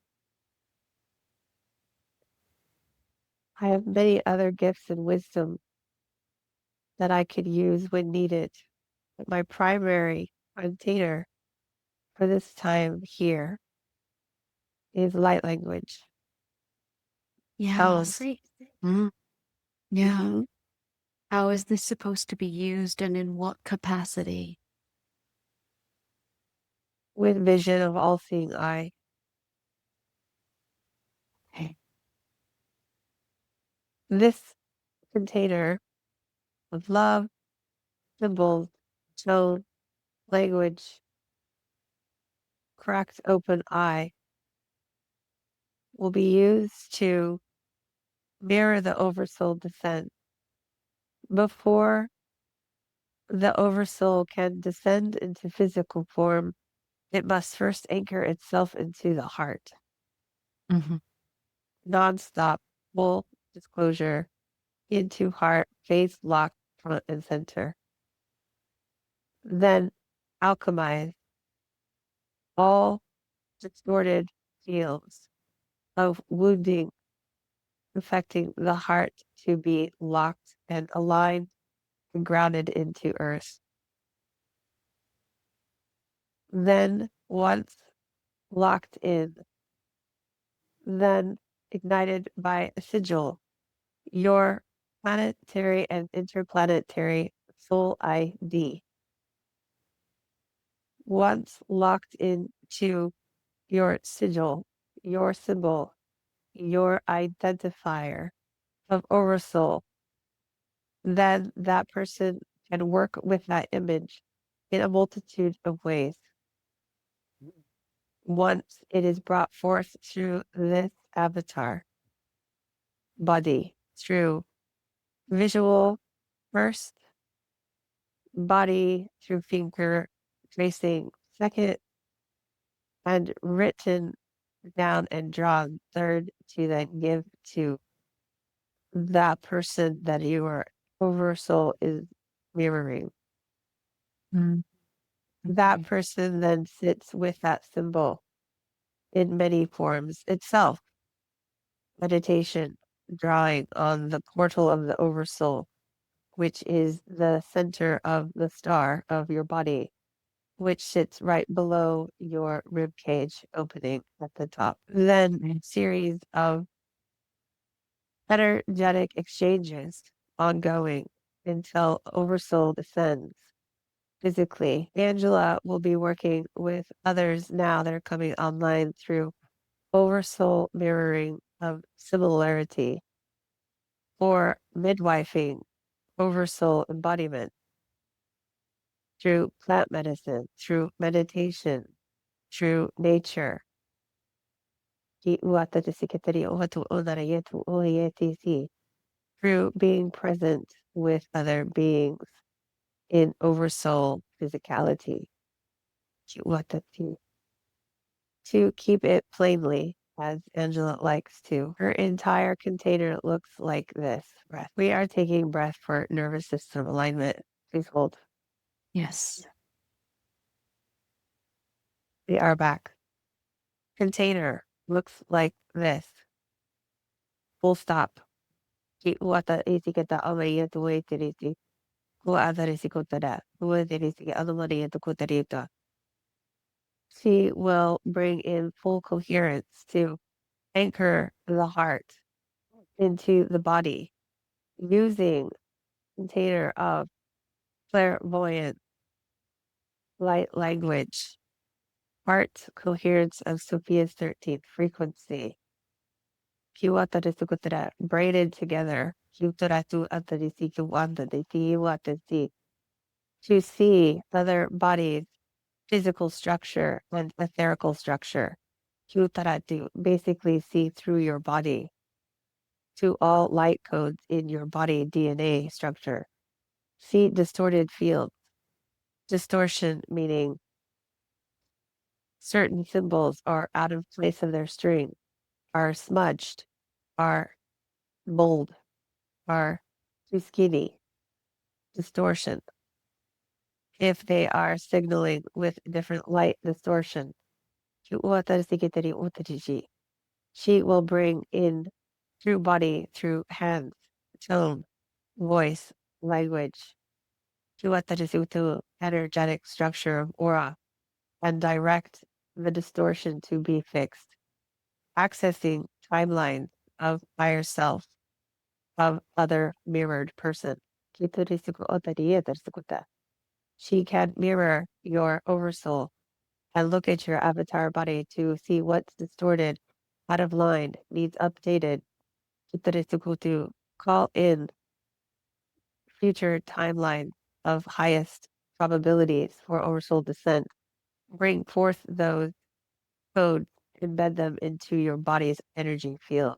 I have many other gifts and wisdom that I could use when needed, but my primary container for this time here is light language. Yeah. Sound. Yeah. Mhm. How is this supposed to be used and in what capacity? With vision of all seeing eye. Okay. This container of love, symbols, tone, language, cracked open eye will be used to mirror the Oversoul descent. Before the Oversoul can descend into physical form, it must first anchor itself into the heart. Mhm. Non-stop, full disclosure, into heart, face locked front and center. Then alchemize all distorted fields of wounding, affecting the heart to be locked and aligned and grounded into earth. Then, once locked in, then ignited by a sigil, your planetary and interplanetary soul ID. Once locked into your sigil, your symbol, your identifier of Oversoul, then that person can work with that image in a multitude of ways. Once it is brought forth through this avatar body, through visual first, body through finger tracing second, and written down and drawn third, to then give to that person that your Oversoul is mirroring. That person then sits with that symbol in many forms itself. Meditation, drawing on the portal of the Oversoul, which is the center of the star of your body, which sits right below your rib cage opening at the top. Then a series of energetic exchanges ongoing until Oversoul descends physically. Angela will be working with others now that are coming online through Oversoul mirroring of similarity, or midwifing Oversoul embodiment through plant medicine, through meditation, through nature. Through being present with other beings in Oversoul physicality. To keep it plainly, as Angela likes to, her entire container looks like this. Breath. We are taking breath for nervous system alignment. Please hold. Yes. We are back. Container looks like this. full stop. Ki uata isiketa amaya to wait tiriti. Kuadarisikodara, kuadarisi anomalia to kotarita. She will bring in full coherence to anchor the heart into the body using container of clairvoyant light language, heart coherence of Sophia's 13th frequency. Kiwatarisukutara, braided together. Kiutaratu atarisi kiwanda de tiwatasi. To see other bodies physical structure and etherical structure. Kyutaratu, basically see through your body to all light codes in your body DNA structure. See distorted fields. Distortion meaning certain symbols are out of place of their string, are smudged, are mold, are too skinny. Distortion. If they are signaling with different light distortion. She will bring in through body, through hands, tone, voice, language, to energetic structure of aura, and direct the distortion to be fixed, accessing timelines of higher self, of other mirrored person. She can mirror your oversoul and look at your avatar body to see what's distorted, out of line, needs updated. To call in future timeline of highest probabilities for oversoul descent. Bring forth those codes, embed them into your body's energy field.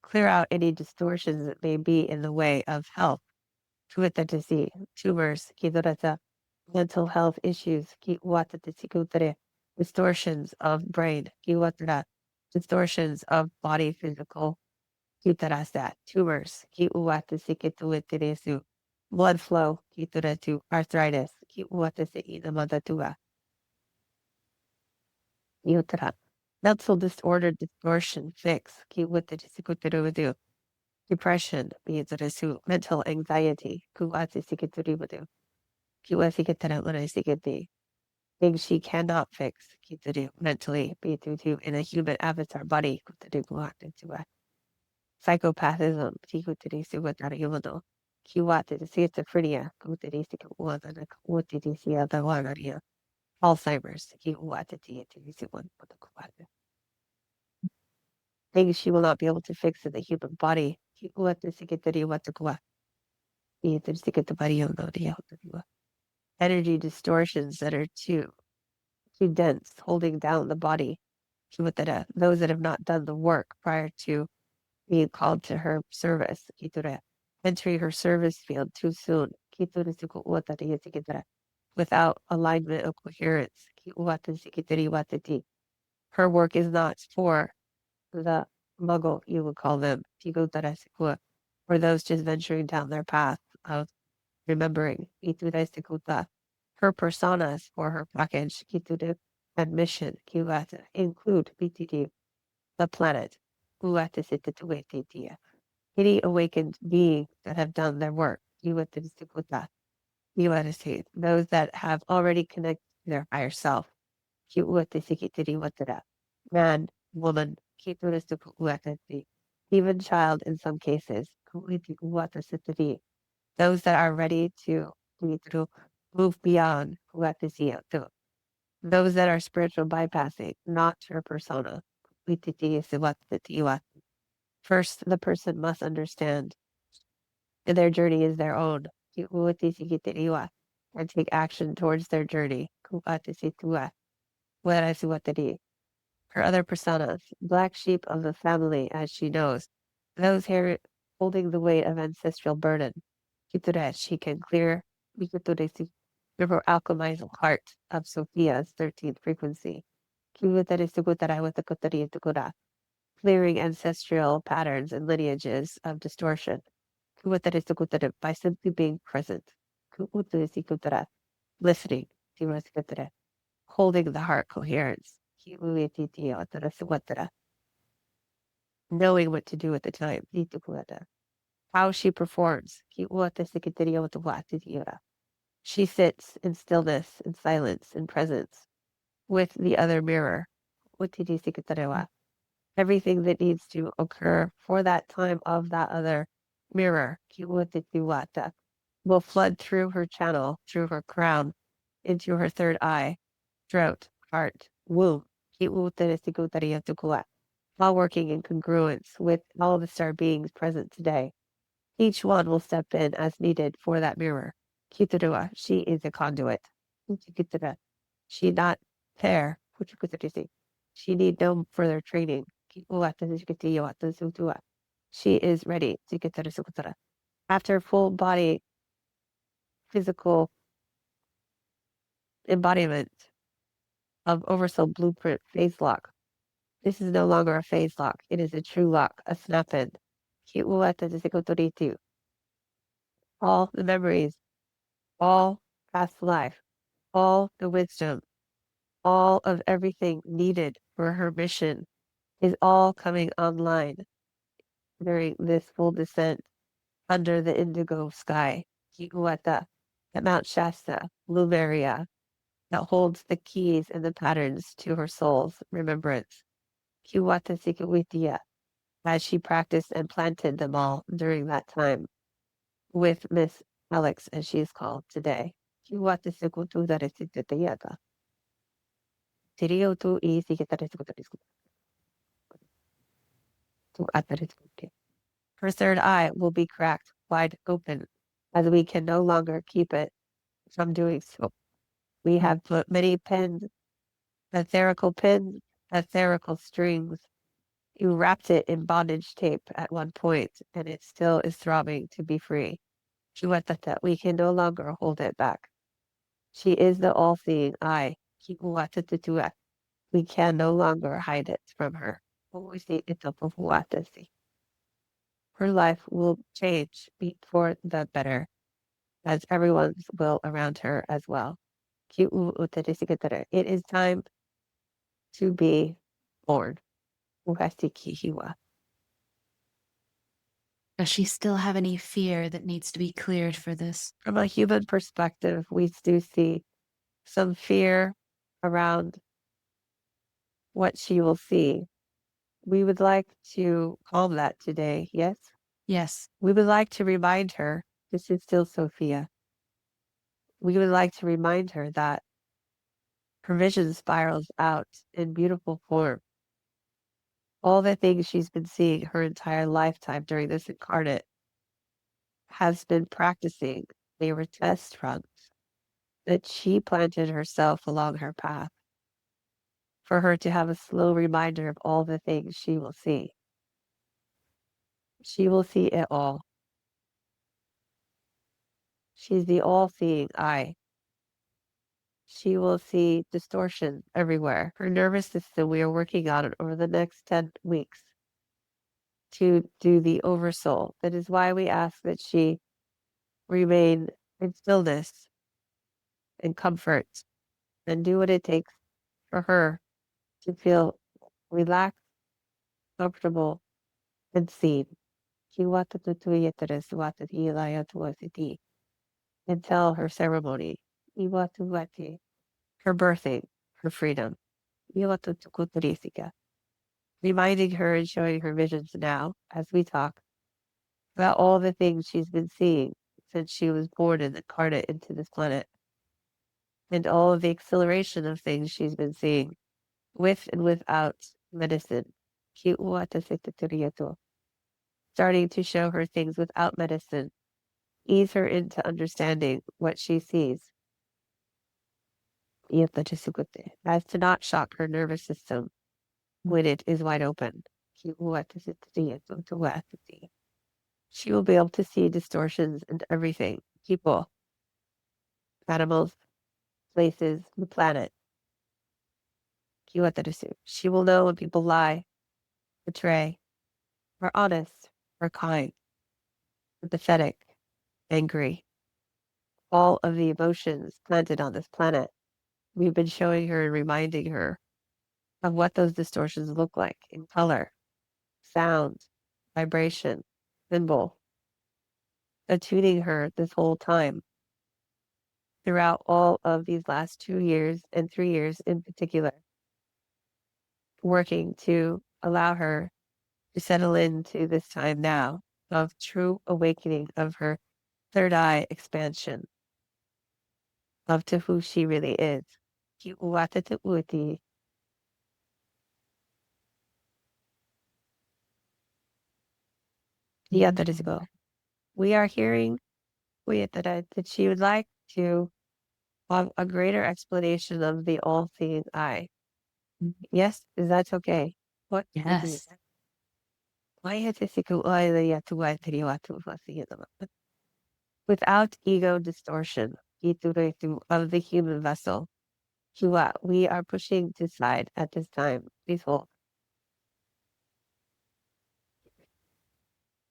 Clear out any distortions that may be in the way of health. Tumors, mental health issues, distortions of brain, distortions of body physical, tumors, blood flow, arthritis, mental disorder, distortion, fix, depression, mental anxiety, things she cannot fix, mentally, in a human avatar body, psychopathism, schizophrenia, Alzheimer's, things she will not be able to fix in the human body. Energy distortions that are too dense, holding down the body. Those that have not done the work prior to being called to her service, entering her service field too soon, without alignment of coherence. Her work is not for the muggle, you would call them, or those just venturing down their path of remembering. Her personas for her package and mission include the planet. Any awakened beings that have done their work. Those that have already connected to their higher self. Man, woman, even child in some cases. Those that are ready to move beyond those that are spiritual bypassing, not her persona. First, the person must understand that their journey is their own and take action towards their journey. Her other personas, black sheep of the family, as she knows, those here holding the weight of ancestral burden. She can clear her alchemized heart of Sophia's 13th frequency. Clearing ancestral patterns and lineages of distortion. By simply being present. Listening. Holding the heart coherence. knowing what to do at the time. How she performs. She sits in stillness, in silence, in presence with the other mirror. Everything that needs to occur for that time of that other mirror will flood through her channel, through her crown, into her third eye, throat, heart, womb, while working in congruence with all the star beings present today. Each one will step in as needed for that mirror. Kiturua, she is a conduit. She not pair. She need no further training. She is ready. After full body physical embodiment of Oversoul blueprint phase lock. This is no longer a phase lock. It is a true lock, a snap in. All the memories, all past life, all the wisdom, all of everything needed for her mission is all coming online during this full descent under the indigo sky, Kikuata, at Mount Shasta, Lumeria, that holds the keys and the patterns to her soul's remembrance. Kiwata Sikawitiya, as she practiced and planted them all during that time with Miss Alex, as she is called today. Kiwata Sikutudarisitayaga. Tiriotu I Sikatariskutu. Her third eye will be cracked wide open, as we can no longer keep it from doing so. We have put many pins, etherical strings. You wrapped it in bondage tape at one point, and it still is throbbing to be free. Chiwatata, we can no longer hold it back. She is the all-seeing eye. Kiwatatutua. We can no longer hide it from her. Her life will change for the better, as everyone's will around her as well. It is time to be born. Does she still have any fear that needs to be cleared for this? From a human perspective, we do see some fear around what she will see. We would like to calm that today, yes? Yes. We would like to remind her, this is still Sophia. We would like to remind her that her vision spirals out in beautiful form. All the things she's been seeing her entire lifetime during this incarnate has been practicing. They were test runs that she planted herself along her path for her to have a slow reminder of all the things she will see. She will see it all. She's the all-seeing eye. She will see distortion everywhere. Her nervous system, we are working on it over the next 10 weeks to do the oversoul. That is why we ask that she remain in stillness and comfort and do what it takes for her to feel relaxed, comfortable, and seen. Until her ceremony, her birthing, her freedom. Reminding her and showing her visions now as we talk about all the things she's been seeing since she was born and incarnate into this planet, and all of the acceleration of things she's been seeing with and without medicine. Starting to show her things without medicine, ease her into understanding what she sees. As to not shock her nervous system when it is wide open. She will be able to see distortions and everything. People, animals, places, the planet. She will know when people lie, betray, are honest, are kind, are pathetic, angry. All of the emotions planted on this planet. We've been showing her and reminding her of what those distortions look like in color, sound, vibration, symbol, attuning her this whole time throughout all of these last 2 years and 3 years in particular, working to allow her to settle into this time now of true awakening of her third eye expansion of to who she really is. Ki uwata te uti. Yata to go. We are hearing that she would like to have a greater explanation of the all-seeing eye. Yes, is that okay? What? Yes. Without ego distortion of the human vessel, we are pushing to side at this time. Please hold.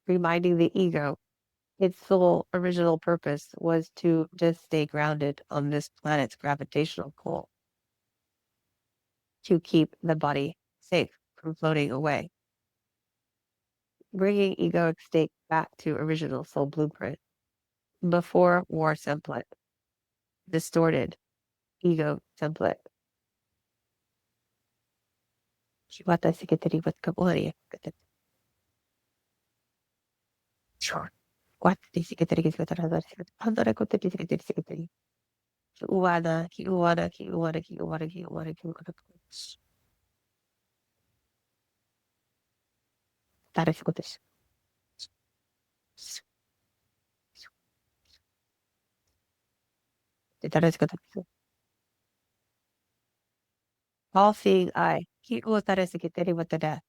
Reminding the ego its sole original purpose was to just stay grounded on this planet's gravitational pull, to keep the body safe from floating away. Bringing egoic state back to original soul blueprint. Before war template. Distorted ego template. Sure. What is Uwana, ki uwana, ki uwana, ki uwana, ki uwana, ki uwana. That is good. That is good. All seeing eye. Ki uwatara sikiteri watara.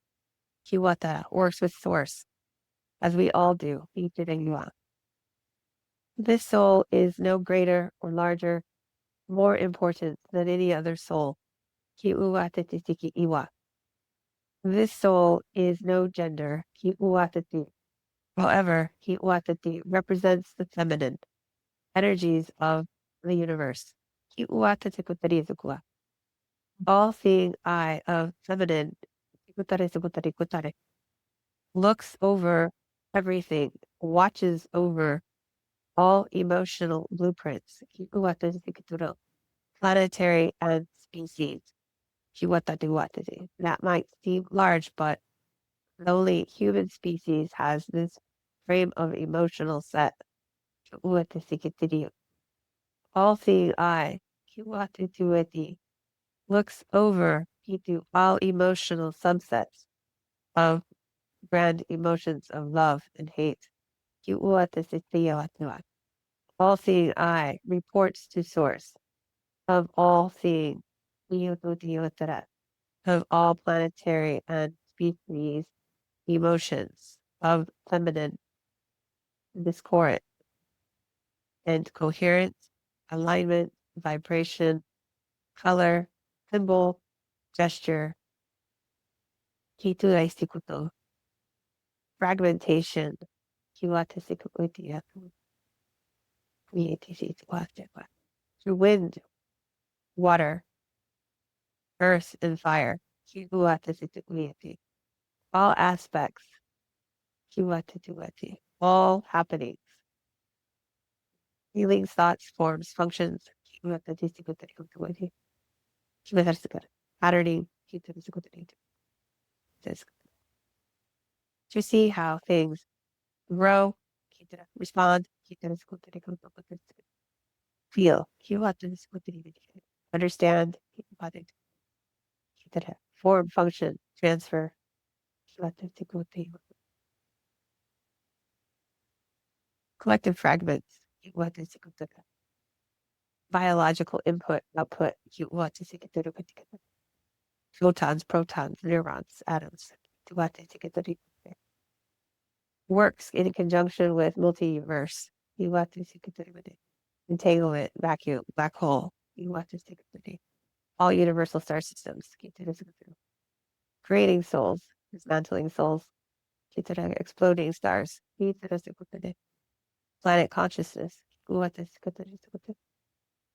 Ki watara works with source, as we all do. This soul is no greater or larger, more important than any other soul. Ki uwatati iwa. This soul is no gender. Ki uwatati. However, ki uwatati represents the feminine energies of the universe. Ki uwatati kutari zukua. All seeing eye of feminine looks over everything, watches over all emotional blueprints, planetary and species. That might seem large, but only human species has this frame of emotional set. All seeing eye looks over all emotional subsets of grand emotions of love and hate. All seeing eye reports to source of all seeing, of all planetary and species emotions of feminine discord and coherence, alignment, vibration, color, symbol, gesture, fragmentation, through wind, water, earth, and fire. All aspects, all happenings, feelings, thoughts, forms, functions, patterning, to see how things grow, respond, feel, understand, form, function, transfer, collective fragments, biological input, output, photons, protons, neurons, atoms, works in conjunction with multiverse, entanglement, vacuum, black hole, all universal star systems, creating souls, dismantling souls, exploding stars, planet consciousness,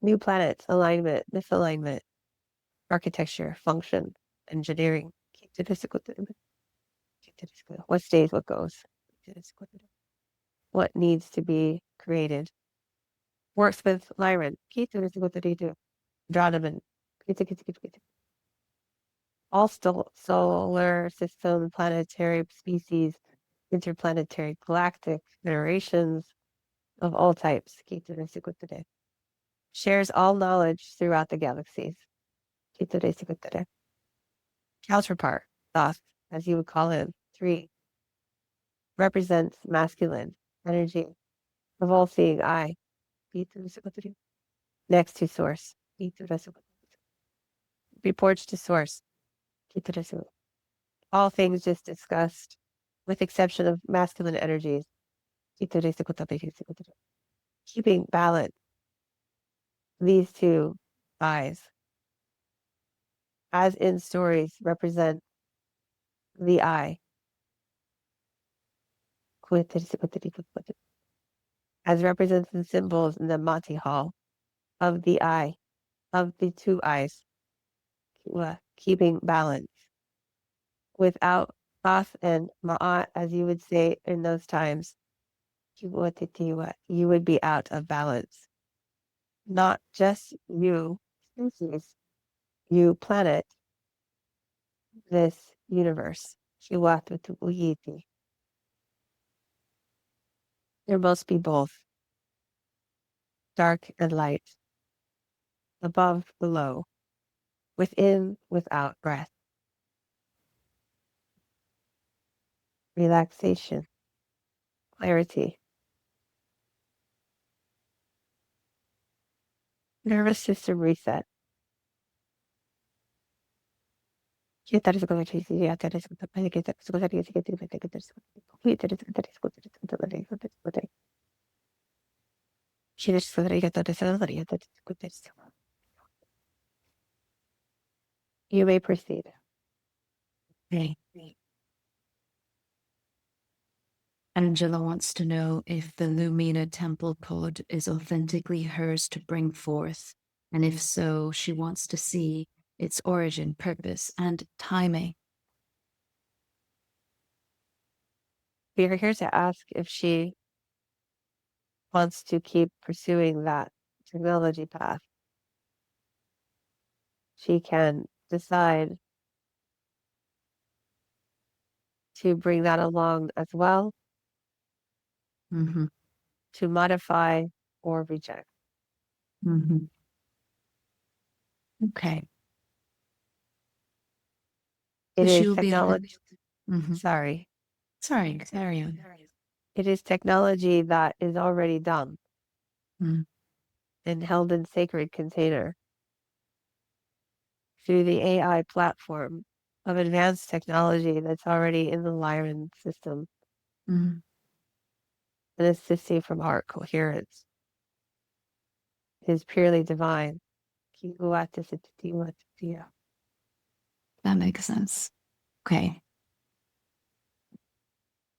new planets, alignment, misalignment, architecture, function, engineering, What stays, what goes. What needs to be created. Works with Lyran. Dradoman. All solar system, planetary species, interplanetary galactic federations of all types. Shares all knowledge throughout the galaxies. Counterpart, Thoth, as you would call him, 3, represents masculine energy of all seeing eye. Next to source. Reports to source. All things just discussed, with exception of masculine energies. Keeping balance. These two eyes, as in stories, represent the eye. As represents the symbols in the Mati Hall of the eye, of the two eyes, keeping balance. Without Thoth and Ma'at, as you would say in those times, you would be out of balance. Not just you, species, you planet, this universe. There must be both, dark and light, above, below, within, without breath. Relaxation, clarity. Nervous system reset. You may proceed. Okay. Angela wants to know if the Lumina temple code is authentically hers to bring forth, and if so, she wants to see its origin, purpose, and timing. We are here to ask if she wants to keep pursuing that technology path. She can decide to bring that along as well, Mm-hmm. to modify or reject. Mm-hmm. Okay. It So is she'll be able to. technology. Mm-hmm. Sorry. Sorry, carry on. It is technology that is already done Mm. and held in sacred container through the AI platform of advanced technology that's already in the Lyran system Mm. and assisting from heart coherence. It is purely divine. That makes sense. Okay.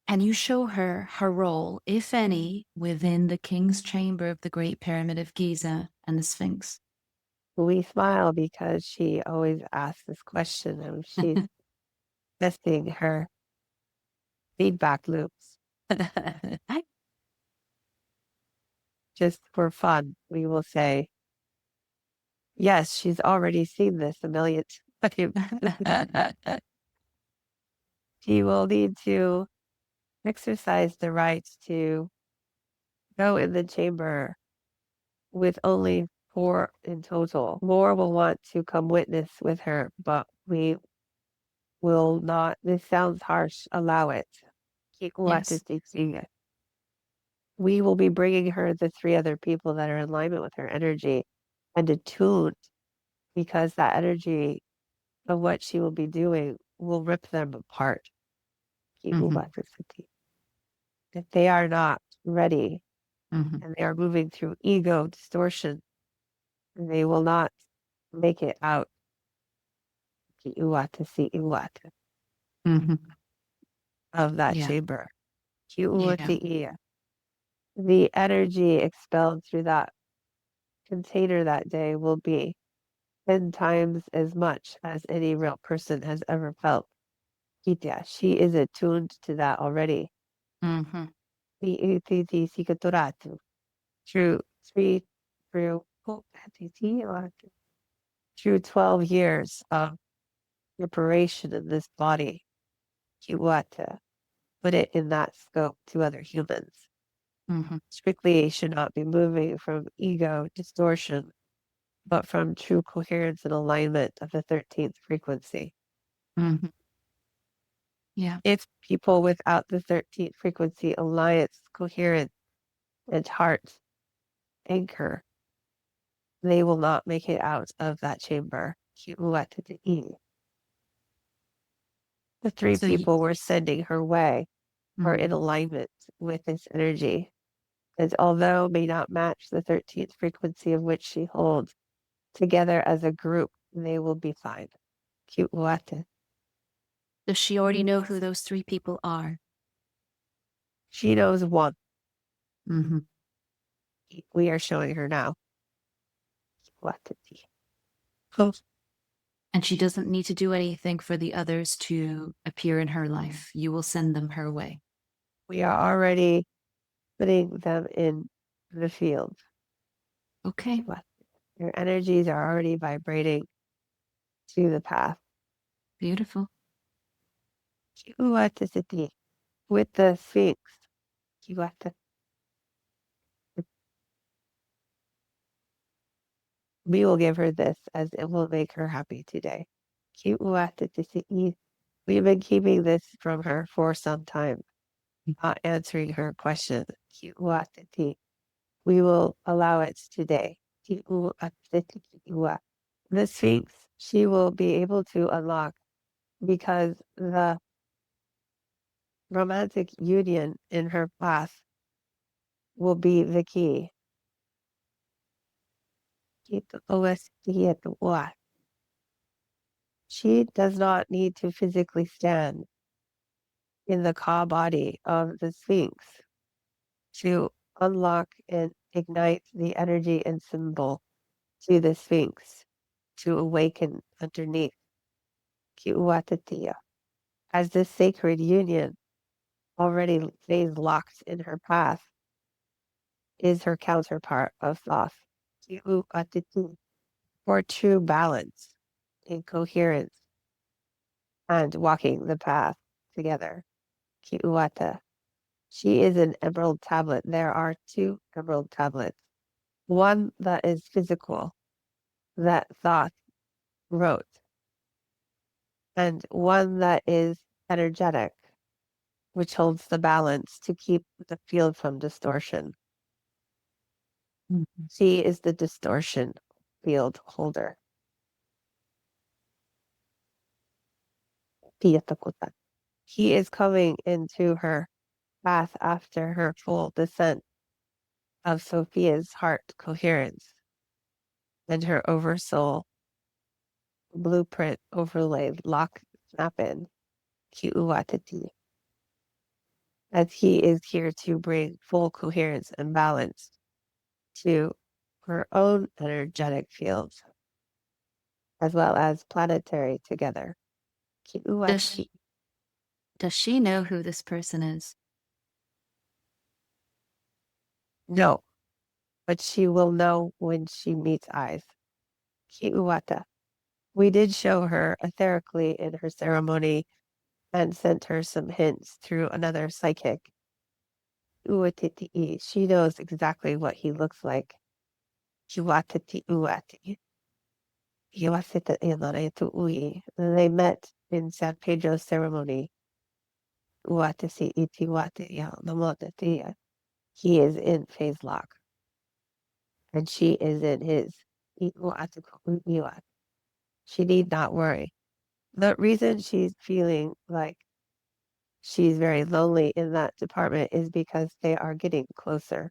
And you show her her role, if any, within the king's chamber of the Great Pyramid of Giza and the Sphinx. We smile because she always asks this question and she's testing her feedback loops. Just for fun, we will say, yes, she's already seen this a million times. She will need to exercise the right to go in the chamber with only 4 in total. More will want to come witness with her, but we will not. This sounds harsh. Allow it. Yes. We will be bringing her the 3 other people that are in alignment with her energy and attuned, because that energy of what she will be doing will rip them apart. Mm-hmm. If they are not ready Mm-hmm. and they are moving through ego distortion, they will not make it out Mm-hmm. of that Yeah. chamber. Yeah. The energy expelled through that container that day will be 10 times as much as any real person has ever felt. Kitya, she is attuned to that already. Mm-hmm. Through through 12 years of preparation in this body, Kiwata, put it in that scope to other humans. Mm-hmm. Strictly should not be moving from ego distortion, but from true coherence and alignment of the 13th frequency. Mm-hmm. Yeah. If people without the 13th frequency alliance, coherence, and heart anchor, they will not make it out of that chamber. The three So you, people we're sending her way are in mm, alignment with this energy. And although may not match the 13th frequency of which she holds, together as a group, they will be fine. does she already know who those three people are? She knows one. Mm-hmm. We are showing her now. And she doesn't need to do anything for the others to appear in her life. You will send them her way. We are already putting them in the field. Okay. Their energies are already vibrating to the path. Beautiful. With the Sphinx. We will give her this as it will make her happy today. We've been keeping this from her for some time, not answering her question. We will allow it today. The Sphinx, she will be able to unlock because the romantic union in her path will be the key. She does not need to physically stand in the Ka body of the Sphinx to unlock and ignite the energy and symbol to the Sphinx to awaken underneath. As this sacred union already stays locked in her path is her counterpart of Thoth. For true balance and coherence and walking the path together. She is an emerald tablet. There are two emerald tablets. One that is physical, that Thoth wrote, and one that is energetic, which holds the balance to keep the field from distortion. Mm-hmm. She is the distortion field holder. He is coming into her path after her full descent of Sophia's heart coherence and her oversoul blueprint overlay lock snap in. As he is here to bring full coherence and balance to her own energetic fields, as well as planetary together. Does, does she know who this person is? No, but she will know when she meets eyes. We did show her etherically in her ceremony and sent her some hints through another psychic. She knows exactly what he looks like. They met in San Pedro's ceremony. He is in phase lock, and she is in his. She need not worry. The reason she's feeling like she's very lonely in that department is because they are getting closer,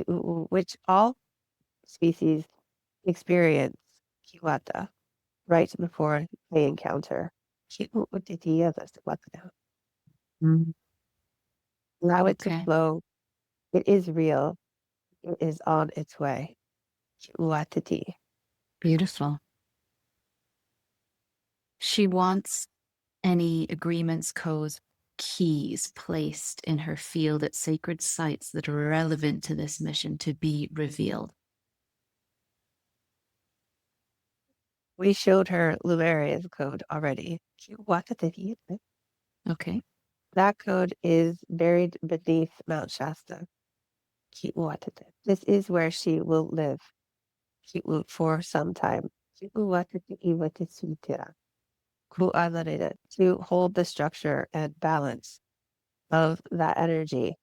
which all species experience kiwata right before they encounter. Mm. Allow it to Okay. flow. It is real. It is on its way. Kiwatati. Beautiful. She wants any agreements, codes, keys placed in her field at sacred sites that are relevant to this mission to be revealed. We showed her Lumeria's code already. Okay. That code is buried beneath Mount Shasta. This is where she will live for some time. To hold the structure and balance of that energy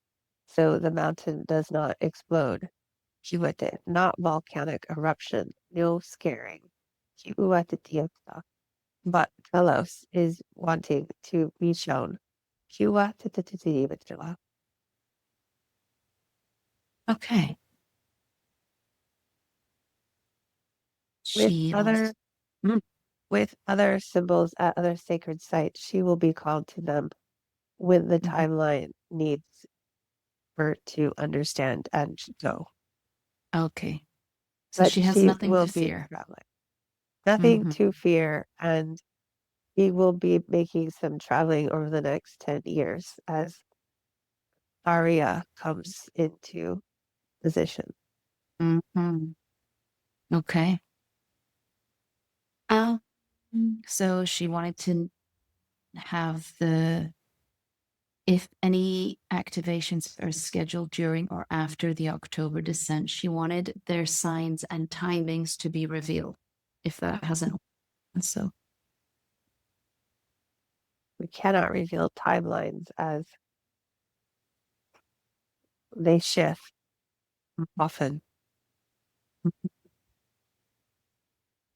so the mountain does not explode. Not volcanic eruption, no scaring. But Telos is wanting to be shown. Okay. With She other Mm. with other symbols at other sacred sites, she will be called to them when the Mhm. timeline needs her to understand and go. Okay. So But she has she nothing will to be fear. traveling. Nothing Mhm. to fear, and he will be making some traveling over the next 10 years as Aria comes into position. Mhm. Okay. Um, so she wanted to have if any activations are scheduled during or after the October descent, she wanted their signs and timings to be revealed, if that hasn't. So, We cannot reveal timelines as they shift often.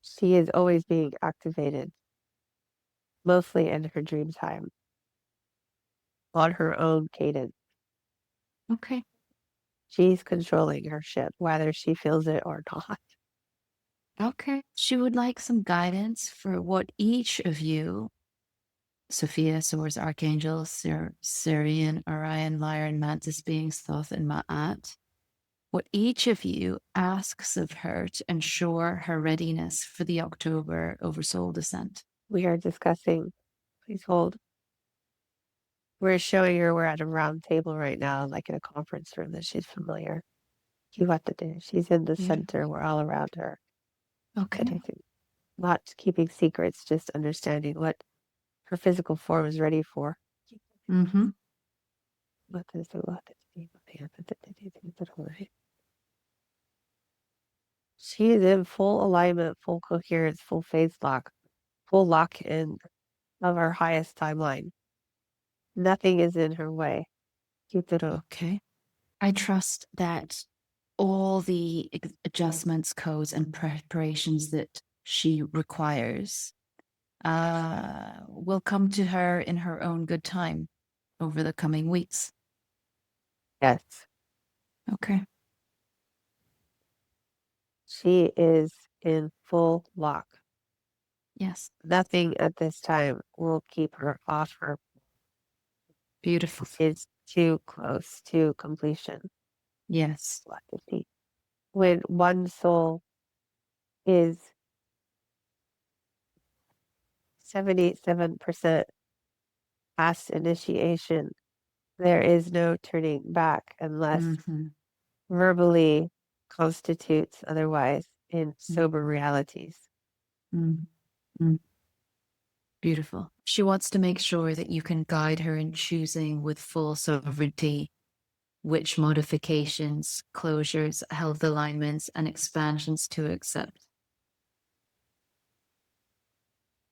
She is always being activated, mostly in her dream time, on her own cadence. okay. She's controlling her ship, whether she feels it or not. Okay. She would like some guidance for what each of you, Sophia, Source, Archangel, Syrian, Orion, Lyran, Mantis beings, Thoth, and Ma'at, what each of you asks of her to ensure her readiness for the October Oversoul descent. We are discussing, please hold. We're showing her we're at a round table right now, like in a conference room that she's familiar. She's in the Yeah. center, we're all around her. Okay. Not keeping secrets, just understanding what her physical form is ready for. Mm-hmm. She is in full alignment, full coherence, full phase lock, full lock in of our highest timeline. Nothing is in her way. Okay. I trust that all the adjustments, codes, and preparations that she requires will come to her in her own good time over the coming weeks. Yes. Okay. She is in full lock. Yes. Nothing at this time will keep her off her. Beautiful. Is too close to completion. Yes. When one soul is 77% past initiation, there is no turning back unless Mm-hmm. verbally constitutes otherwise in sober realities. Mm-hmm. Beautiful. She wants to make sure that you can guide her in choosing with full sovereignty which modifications, closures, health alignments, and expansions to accept.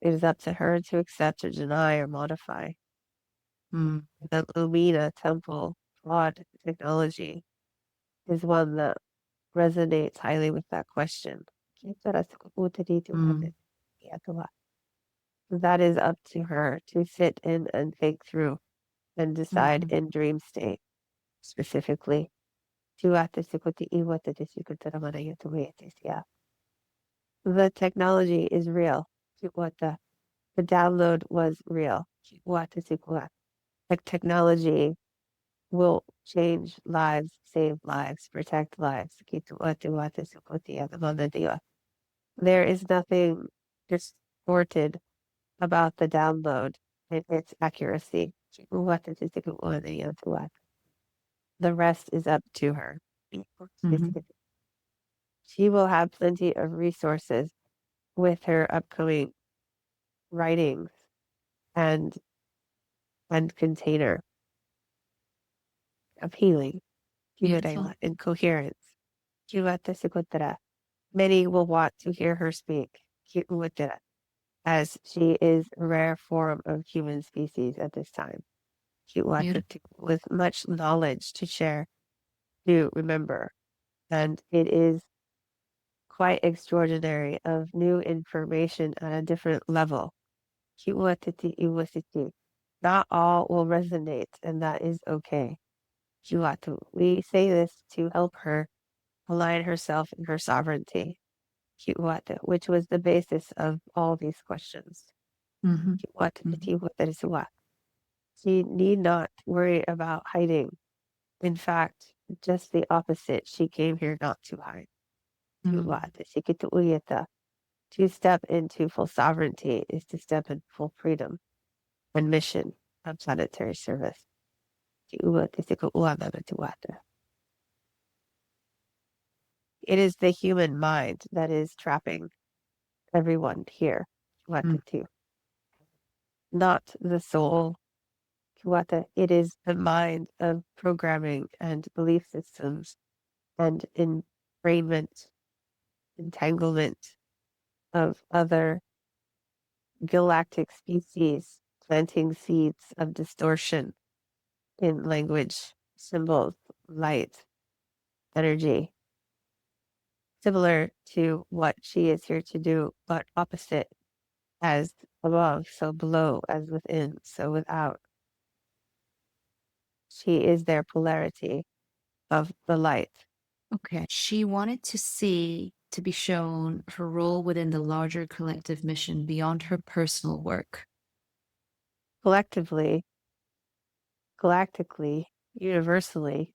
It is up to her to accept or deny or modify. Mm. The Lumina temple flawed technology is one that resonates highly with that question. Mm. That is up to her to sit in and think through and decide Mhm. in dream state specifically. The technology is real. The download was real. Like technology will change lives, save lives, protect lives. There is nothing distorted about the download in its accuracy. The rest is up to her. Mhm. She will have plenty of resources with her upcoming writings and container of healing. Beautiful. In coherence. Many will want to hear her speak, as she is a rare form of human species at this time. Beautiful. With much knowledge to share, to remember. And it is quite extraordinary of new information at a different level. Not all will resonate, and that is okay. We say this to help her align herself in her sovereignty, which was the basis of all these questions. Mhm. Mhm. She need not worry about hiding. In fact, just the opposite. She came here not to hide. Mm. To step into full sovereignty is to step in full freedom and mission of planetary service. It is the human mind that is trapping everyone here. Mm. Not the soul. It is the mind of programming and belief systems and entrainment, entanglement of other galactic species, planting seeds of distortion in language, symbols, light, energy, similar to what she is here to do, but opposite, as above, so below, as within, so without. She is their polarity of the light. Okay. She wanted to be shown her role within the larger collective mission beyond her personal work. Collectively, galactically, universally,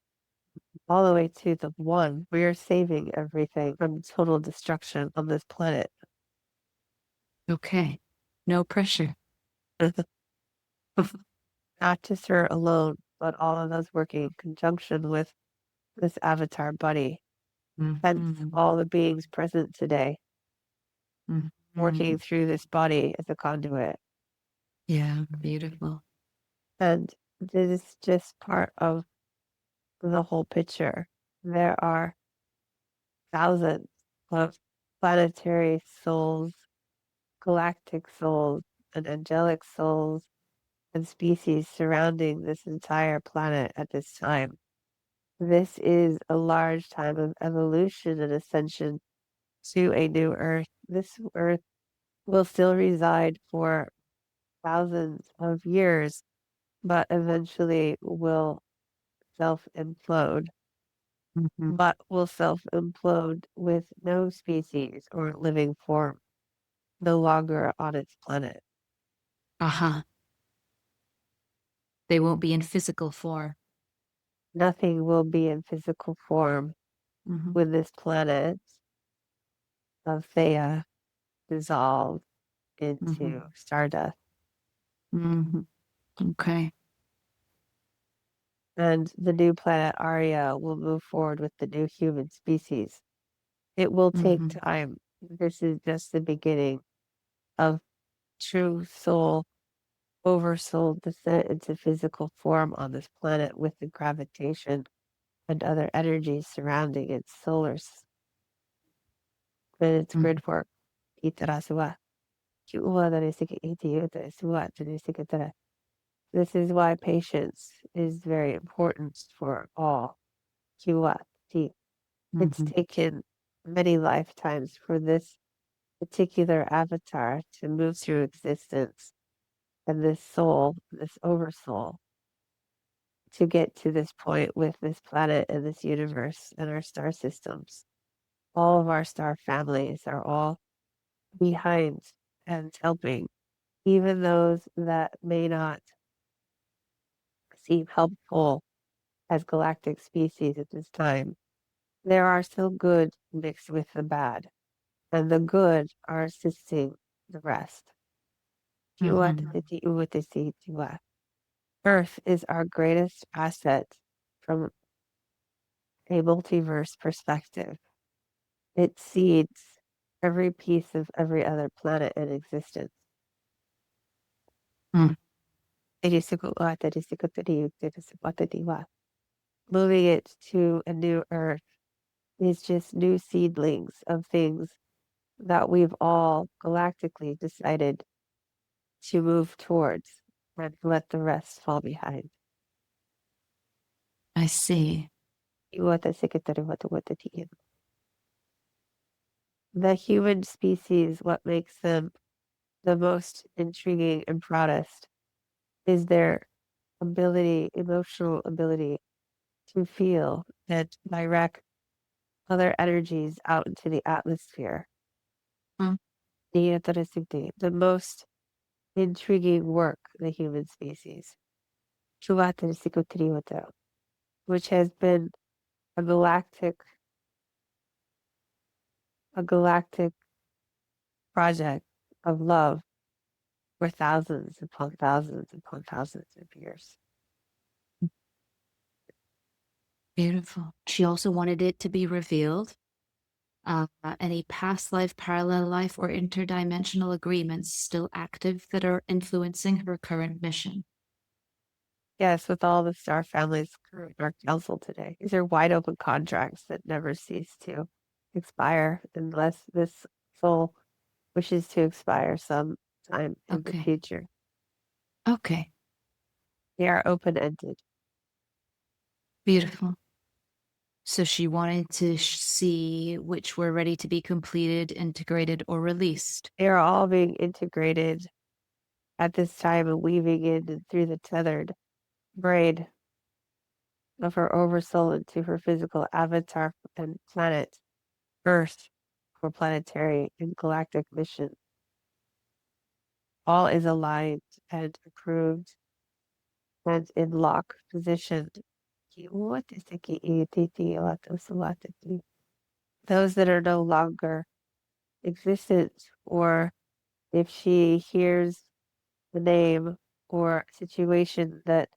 all the way to the one, we are saving everything from total destruction on this planet. Okay. No pressure. Not just her alone, but all of us working in conjunction with this avatar buddy. Hence, Mhm. all the beings present today, Mhm. working through this body as a conduit. Yeah, beautiful. And this is just part of the whole picture. There are thousands of planetary souls, galactic souls, and angelic souls and species surrounding this entire planet at this time. This is a large time of evolution and ascension to a new Earth. This Earth will still reside for thousands of years, but eventually will self implode. Mhm. But will self implode with no species or living form no longer on its planet. Uh-huh. They won't be in physical form. Nothing will be in physical form Mhm. when this planet of Theia dissolves into Mhm. stardust. Mhm. Okay. And the new planet Arya will move forward with the new human species. It will take Mhm. time. This is just the beginning of true soul, oversoul descent into physical form on this planet with the gravitation and other energies surrounding its and its Mhm. grid work. Itarasua. Kiua darisiki iti utarasua tarisikatara. This is why patience is very important for all. Kiua ti. It's Mhm. taken many lifetimes for this particular avatar to move through existence and this soul, this oversoul, to get to this point with this planet and this universe and our star systems. All of our star families are all behind and helping, even those that may not seem helpful as galactic species at this time. There are still good mixed with the bad, and the good are assisting the rest. Mhm. Earth is our greatest asset from a multiverse perspective. It seeds every piece of every other planet in existence. Mm. Moving it to a new earth is just new seedlings of things that we've all galactically decided to move towards and let the rest fall behind. I see. The human species, what makes them the most intriguing and proudest is their ability, emotional ability to feel and direct other energies out into the atmosphere. Mm. The most intriguing work, the human species, which has been a galactic a galactic project of love for thousands upon thousands of years. Beautiful. She also wanted it to be revealed. Any past life, parallel life, or interdimensional agreements still active that are influencing her current mission. Yes, with all the star families current Dark Council today. These are wide open contracts that never cease to expire unless this soul wishes to expire some time in the Okay. future. Okay. They are open-ended. Beautiful. So she wanted to see which were ready to be completed, integrated, or released. They are all being integrated at this time and weaving in and through the tethered braid of her oversoul into her physical avatar and planet, Earth, for planetary and galactic mission. All is aligned and approved and in lock positioned. Those that are no longer existent, or if she hears the name or situation that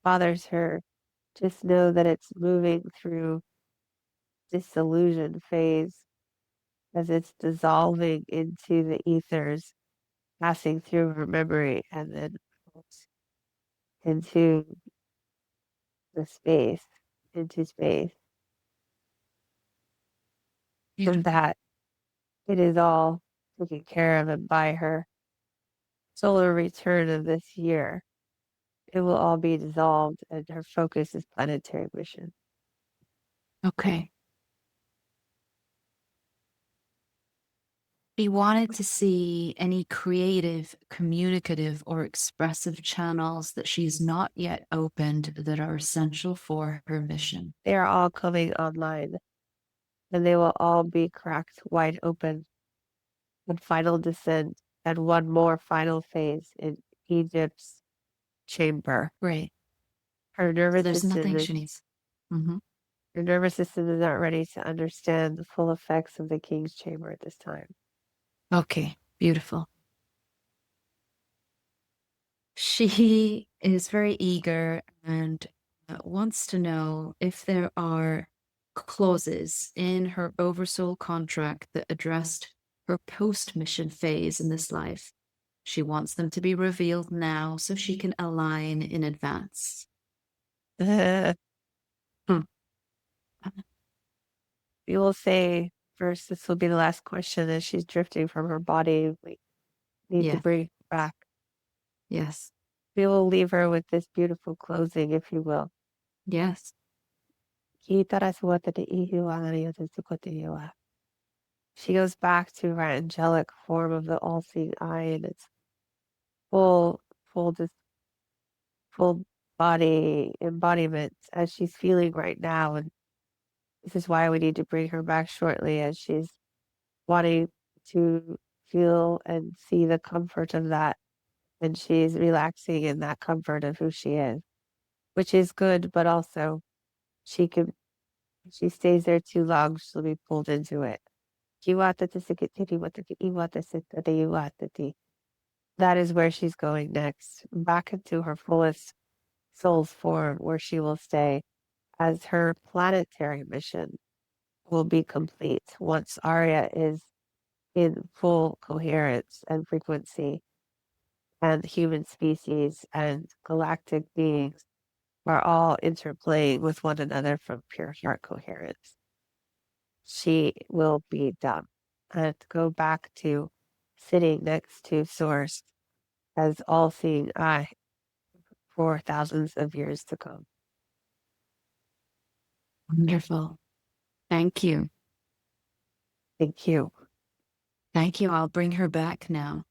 bothers her, just know that it's moving through disillusion phase as it's dissolving into the ethers, passing through her memory and then into the space, into space. From that, it is all taken care of, and by her solar return of this year, it will all be dissolved, and her focus is planetary mission. Okay. She wanted to see any creative, communicative, or expressive channels that she's not yet opened that are essential for her mission. They are all coming online, and they will all be cracked wide open. And final descent, and one more final phase in Egypt's chamber. Great. Her So nervous there's system nothing is she needs. Mm-hmm. her nervous system is not ready to understand the full effects of the king's chamber at this time. Okay. Beautiful. She is very eager and wants to know if there are clauses in her Oversoul contract that addressed her post-mission phase in this life. She wants them to be revealed now so she can align in advance. Hmm. We will say first, this will be the last question as she's drifting from her body. We need to Yeah. bring her back. Yes. We will leave her with this beautiful closing, if you will. Yes. She goes back to her angelic form of the all-seeing eye and its full, full body embodiment as she's feeling right now. And this is why we need to bring her back shortly as she's wanting to feel and see the comfort of that. And she's relaxing in that comfort of who she is, which is good, but also she can, if she stays there too long, she'll be pulled into it. that is where she's going next, back into her fullest soul's form, where she will stay as her planetary mission will be complete once Arya is in full coherence and frequency, and human species and galactic beings are all interplaying with one another from pure heart coherence. She will be done and go back to sitting next to Source as all seeing eye for thousands of years to come. Wonderful. Thank you. Thank you. Thank you. I'll bring her back now.